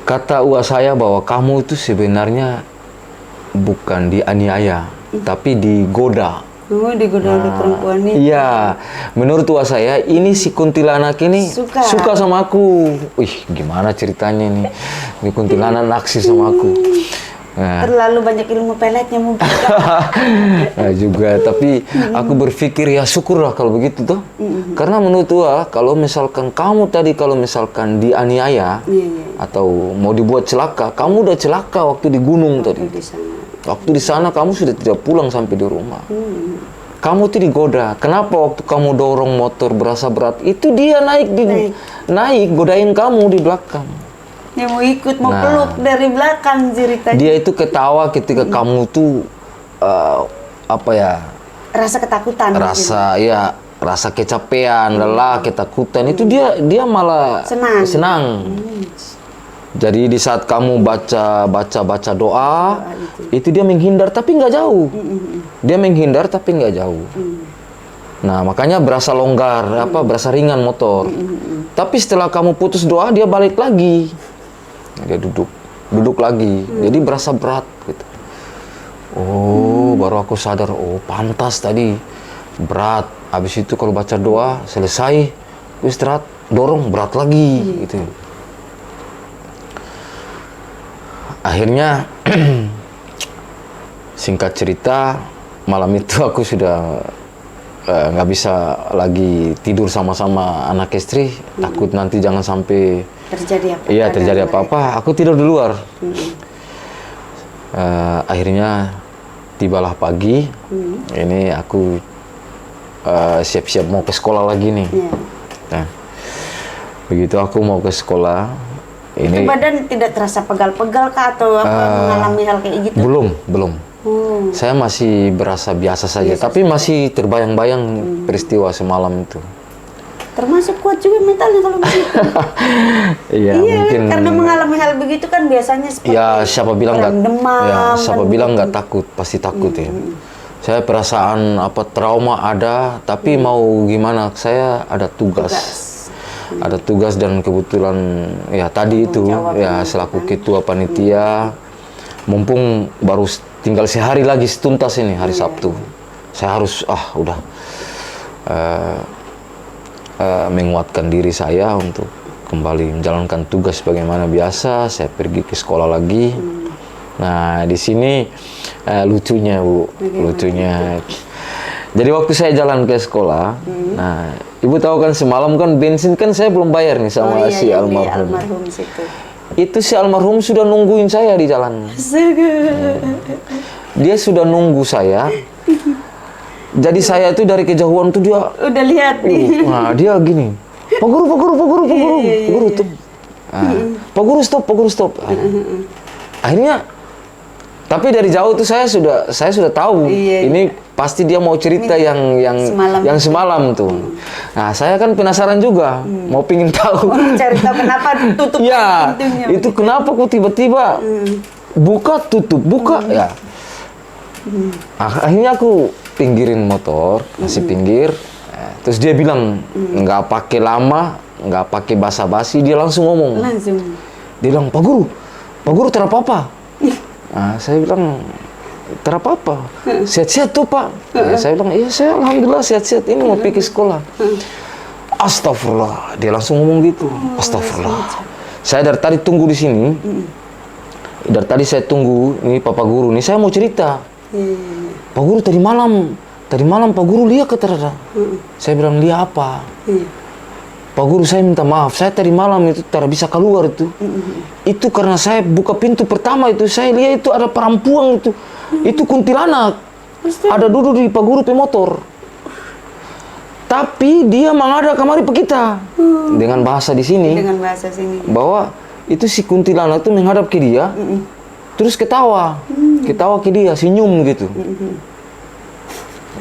Speaker 1: Kata uak saya bahwa kamu itu sebenarnya bukan dianiaya, tapi digoda.
Speaker 2: Oh, digoda oleh perempuan ini.
Speaker 1: Iya, menurut uak saya ini si kuntilanak ini suka sama aku. Wih, gimana ceritanya nih? Ini kuntilanak naksir sama aku. Nah.
Speaker 2: Terlalu banyak ilmu peletnya mungkin.
Speaker 1: Nah, juga, tapi aku berpikir ya syukurlah kalau begitu tuh. Karena menurut gua kalau misalkan kamu tadi kalau misalkan dianiaya atau mau dibuat celaka, kamu udah celaka waktu di gunung tadi. Waktu di sana kamu sudah tidak pulang sampai di rumah. Kamu tuh digoda. Kenapa waktu kamu dorong motor berasa berat, itu dia naik godain kamu di belakang.
Speaker 2: Dia mau ikut, mau peluk dari belakang ceritanya.
Speaker 1: Dia itu ketawa ketika kamu tuh apa ya?
Speaker 2: Rasa ketakutan.
Speaker 1: Rasa kecapean, lelah, ketakutan. Itu dia malah senang. Jadi di saat kamu baca doa, itu dia menghindar tapi nggak jauh. Dia menghindar tapi nggak jauh. Nah, makanya berasa longgar, berasa ringan motor. Tapi setelah kamu putus doa, dia balik lagi. Dia duduk lagi. Jadi berasa berat gitu. Oh, baru aku sadar, oh pantas tadi berat. Habis itu kalau baca doa selesai, istirahat, dorong berat lagi gitu. Akhirnya singkat cerita, malam itu aku sudah nggak bisa lagi tidur sama-sama anak istri, takut nanti jangan sampai terjadi apa-apa. Aku tidur di luar. Akhirnya tibalah pagi. Ini aku siap-siap mau ke sekolah lagi nih. Nah, begitu aku mau ke sekolah, ini
Speaker 2: itu badan tidak terasa pegal-pegal kah atau mengalami hal kayak gitu?
Speaker 1: Belum. Saya masih berasa biasa saja, tapi masih terbayang-bayang peristiwa semalam itu.
Speaker 2: Termasuk kuat juga mentalnya kalau begitu.
Speaker 1: Iya, mungkin
Speaker 2: karena mengalami hal begitu kan biasanya seperti
Speaker 1: siapa bilang nggak
Speaker 2: demam.
Speaker 1: Ya, siapa bilang nggak takut, pasti takut ya. Saya perasaan trauma ada, tapi mau gimana? Saya ada tugas. Ada tugas dan kebetulan ya tadi itu ya selaku ketua panitia, mumpung baru tinggal sehari lagi tuntas ini hari Sabtu. Saya harus udah menguatkan diri saya untuk kembali menjalankan tugas bagaimana biasa. Saya pergi ke sekolah lagi. Nah, di sini lucunya, Bu. Lucunya. Jadi waktu saya jalan ke sekolah, nah, Ibu tahu kan semalam kan bensin kan saya belum bayar nih sama si almarhum. Itu si almarhum sudah nungguin saya di jalan. Dia sudah nunggu saya. Jadi saya itu dari kejauhan tuh dia
Speaker 2: udah lihat nih.
Speaker 1: Nah, dia gini. Pak Guru tuh. Pak Guru stop. Akhirnya tapi dari jauh tuh saya sudah tahu ini pasti dia mau cerita yang semalam tuh. Nah, saya kan penasaran juga, mau pingin tahu.
Speaker 2: Cari tahu kenapa tutup pintunya.
Speaker 1: Itu kenapa kok tiba-tiba buka ya. Akhirnya aku pinggirin motor, masih pinggir. Terus dia bilang nggak pakai lama, nggak pakai basa-basi, dia langsung ngomong. Dia bilang, Pak Guru terapa-apa. Nah, saya bilang, terapa-apa? Sehat-sehat tuh, Pak. Saya bilang, iya saya alhamdulillah sehat-sehat, ini mau pergi sekolah. Astagfirullah, dia langsung ngomong gitu. Astagfirullah. Saya dari tadi tunggu di sini. Dari tadi saya tunggu, ini Papa Guru, nih saya mau cerita. Pak Guru tadi malam Pak Guru lihat ke terada. Saya bilang, lihat apa? Pak Guru, saya minta maaf, saya tadi malam itu tidak bisa keluar itu. Itu karena saya buka pintu pertama itu, saya lihat itu ada perempuan itu. Itu kuntilanak. Ada duduk di Pak Guru pe motor. Tapi dia menghadap kemari pe kita. Dengan bahasa di sini. Bahwa itu si kuntilanak itu menghadap ke dia. Terus ketawa. Ketawa ke dia, senyum gitu.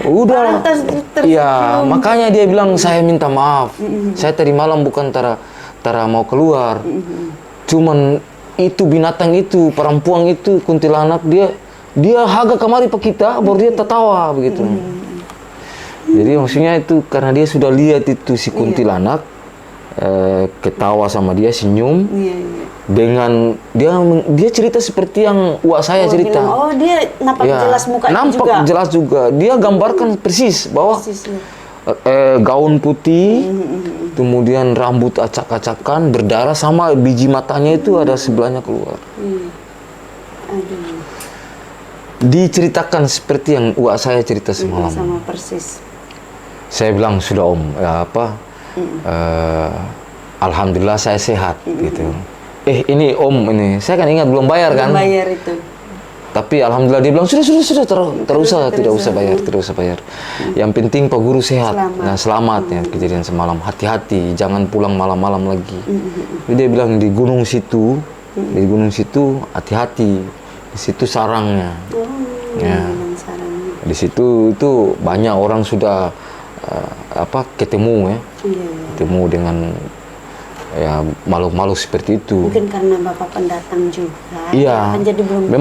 Speaker 1: Udah, ya makanya dia bilang saya minta maaf. Saya tadi malam bukan tara mau keluar. Cuman itu binatang itu, perempuan itu, kuntilanak dia dia haga kemari pak kita, baru dia tertawa begitu. Jadi maksudnya itu karena dia sudah lihat itu si kuntilanak ketawa sama dia, senyum. Dengan dia cerita seperti yang uak saya cerita.
Speaker 2: Bilang, oh dia nampak jelas muka itu
Speaker 1: nampak
Speaker 2: juga.
Speaker 1: jelas juga. Dia gambarkan persis bahwa gaun putih, kemudian rambut acak-acakan, berdarah, sama biji matanya itu ada sebelahnya keluar.
Speaker 2: Aduh.
Speaker 1: Diceritakan seperti yang uak saya cerita semalam.
Speaker 2: Sama persis.
Speaker 1: Saya bilang sudah om, alhamdulillah saya sehat gitu. Ini om ini, saya kan ingat belum bayar kan?
Speaker 2: Belum bayar itu.
Speaker 1: Tapi alhamdulillah dia bilang sudah tidak usah bayar. Yang penting Pak Guru sehat. Nah selamat ya kejadian semalam. Hati-hati, jangan pulang malam-malam lagi. Dia bilang di gunung situ hati-hati. Di situ sarangnya. Di situ itu banyak orang sudah ketemu ya. Ketemu dengan ya makhluk-makhluk seperti itu.
Speaker 2: Mungkin karena Bapak pendatang juga.
Speaker 1: Iya.
Speaker 2: Kan jadi belum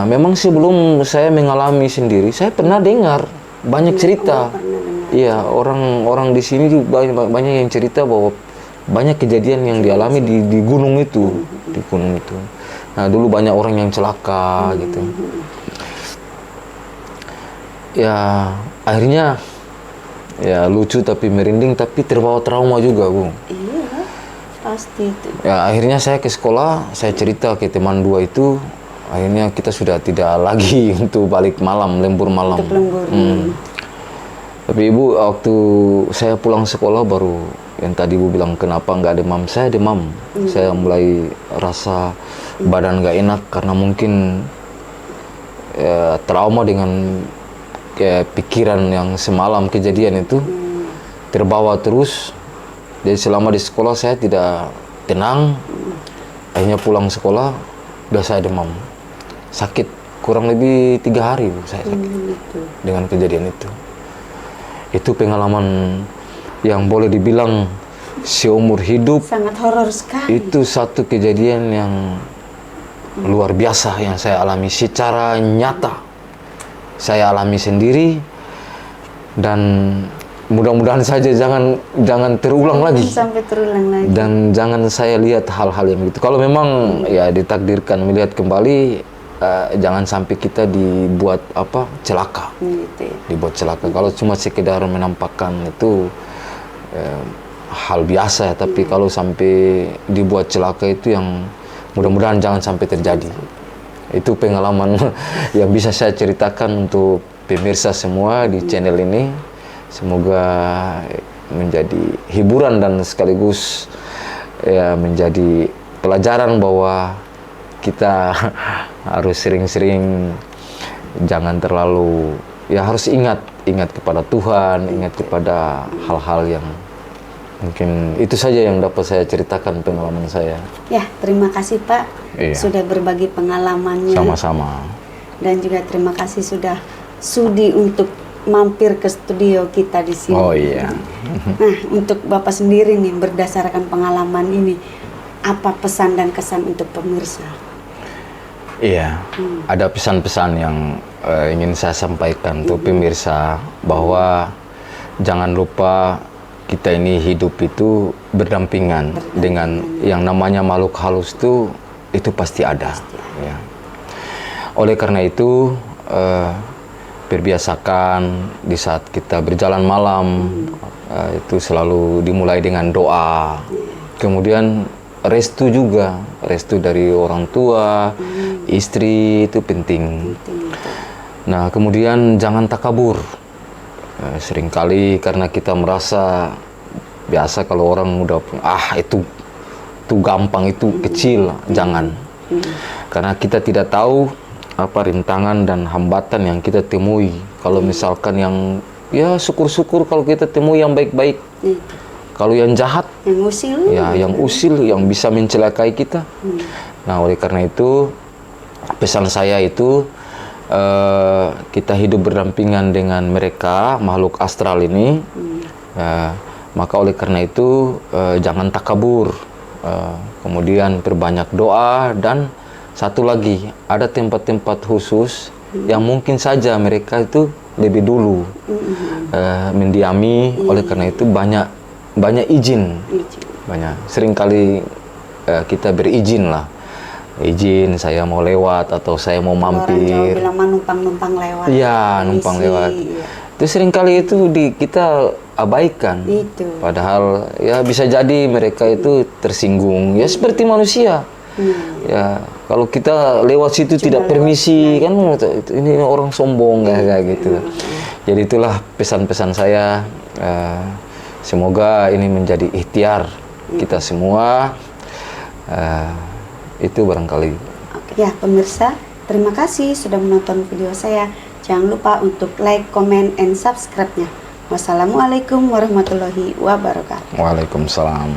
Speaker 1: memang sebelum saya mengalami sendiri, saya pernah dengar banyak cerita. Iya, orang-orang di sini juga banyak yang cerita bahwa banyak kejadian yang dialami di gunung itu, Nah, dulu banyak orang yang celaka gitu. Ya, akhirnya ya lucu tapi merinding, tapi terbawa trauma juga, Bu.
Speaker 2: Iya, pasti itu.
Speaker 1: Ya, akhirnya saya ke sekolah, saya cerita ke teman dua itu, akhirnya kita sudah tidak lagi untuk balik malam, lembur malam.
Speaker 2: Untuk lembur.
Speaker 1: Tapi Ibu, waktu saya pulang sekolah baru yang tadi Ibu bilang kenapa nggak demam, saya demam. Saya mulai rasa badan nggak enak karena mungkin trauma dengan pikiran yang semalam kejadian itu terbawa terus. Jadi selama di sekolah saya tidak tenang. Akhirnya pulang sekolah udah saya demam, sakit kurang lebih 3 hari Bu, saya sakit dengan kejadian itu. Itu pengalaman yang boleh dibilang seumur hidup.
Speaker 2: Sangat horor sekali.
Speaker 1: Itu satu kejadian yang luar biasa yang saya alami secara nyata. Saya alami sendiri dan mudah-mudahan saja jangan terulang lagi.
Speaker 2: Sampai terulang lagi.
Speaker 1: Dan jangan saya lihat hal-hal yang begitu. Kalau memang ya ditakdirkan melihat kembali, jangan sampai kita dibuat celaka.
Speaker 2: Gitu ya.
Speaker 1: Dibuat celaka. Kalau cuma sekedar menampakkan itu hal biasa, tapi kalau sampai dibuat celaka itu yang mudah-mudahan jangan sampai terjadi. Itu pengalaman yang bisa saya ceritakan untuk pemirsa semua di channel ini. Semoga menjadi hiburan dan sekaligus ya menjadi pelajaran bahwa kita harus sering-sering jangan terlalu harus ingat kepada Tuhan, ingat kepada hal-hal yang mungkin itu saja yang dapat saya ceritakan pengalaman saya.
Speaker 2: Ya, terima kasih Pak sudah berbagi pengalamannya.
Speaker 1: Sama-sama.
Speaker 2: Dan juga terima kasih sudah sudi untuk mampir ke studio kita di sini.
Speaker 1: Oh iya.
Speaker 2: Nah, untuk Bapak sendiri nih berdasarkan pengalaman ini, apa pesan dan kesan untuk pemirsa?
Speaker 1: Iya, ada pesan-pesan yang ingin saya sampaikan untuk pemirsa bahwa jangan lupa kita ini hidup itu berdampingan dengan yang namanya makhluk halus itu pasti ada. Ya. Oleh karena itu berbiasakan di saat kita berjalan malam itu selalu dimulai dengan doa. Kemudian restu juga, restu dari orang tua, istri itu penting. Nah, kemudian jangan takabur. Seringkali karena kita merasa biasa kalau orang udah itu gampang, itu kecil, jangan. Karena kita tidak tahu apa rintangan dan hambatan yang kita temui. Kalau misalkan yang syukur-syukur kalau kita temui yang baik-baik. Kalau yang jahat, yang usil, yang bisa mencelakai kita. Nah, oleh karena itu pesan saya itu kita hidup berdampingan dengan mereka, makhluk astral ini. Maka oleh karena itu jangan takabur. Kemudian perbanyak doa dan Satu lagi, ada tempat-tempat khusus yang mungkin saja mereka itu lebih dulu mendiami. Oleh karena itu banyak izin. Banyak. Seringkali kita berizin lah. Izin saya mau lewat atau saya mau mampir.
Speaker 2: Orang Jawa bilang mah numpang-numpang lewat.
Speaker 1: Iya, numpang lewat.
Speaker 2: Iya.
Speaker 1: Itu seringkali itu kita abaikan.
Speaker 2: Itu.
Speaker 1: Padahal ya bisa jadi mereka itu tersinggung. Ya seperti manusia. Ya kalau kita lewat situ tidak permisi kan ini orang sombong kayak gitu. Jadi itulah pesan-pesan saya. Semoga ini menjadi ikhtiar kita semua. Itu barangkali.
Speaker 2: Ya pemirsa, terima kasih sudah menonton video saya. Jangan lupa untuk like, comment, and subscribe-nya. Wassalamualaikum warahmatullahi wabarakatuh.
Speaker 1: Waalaikumsalam.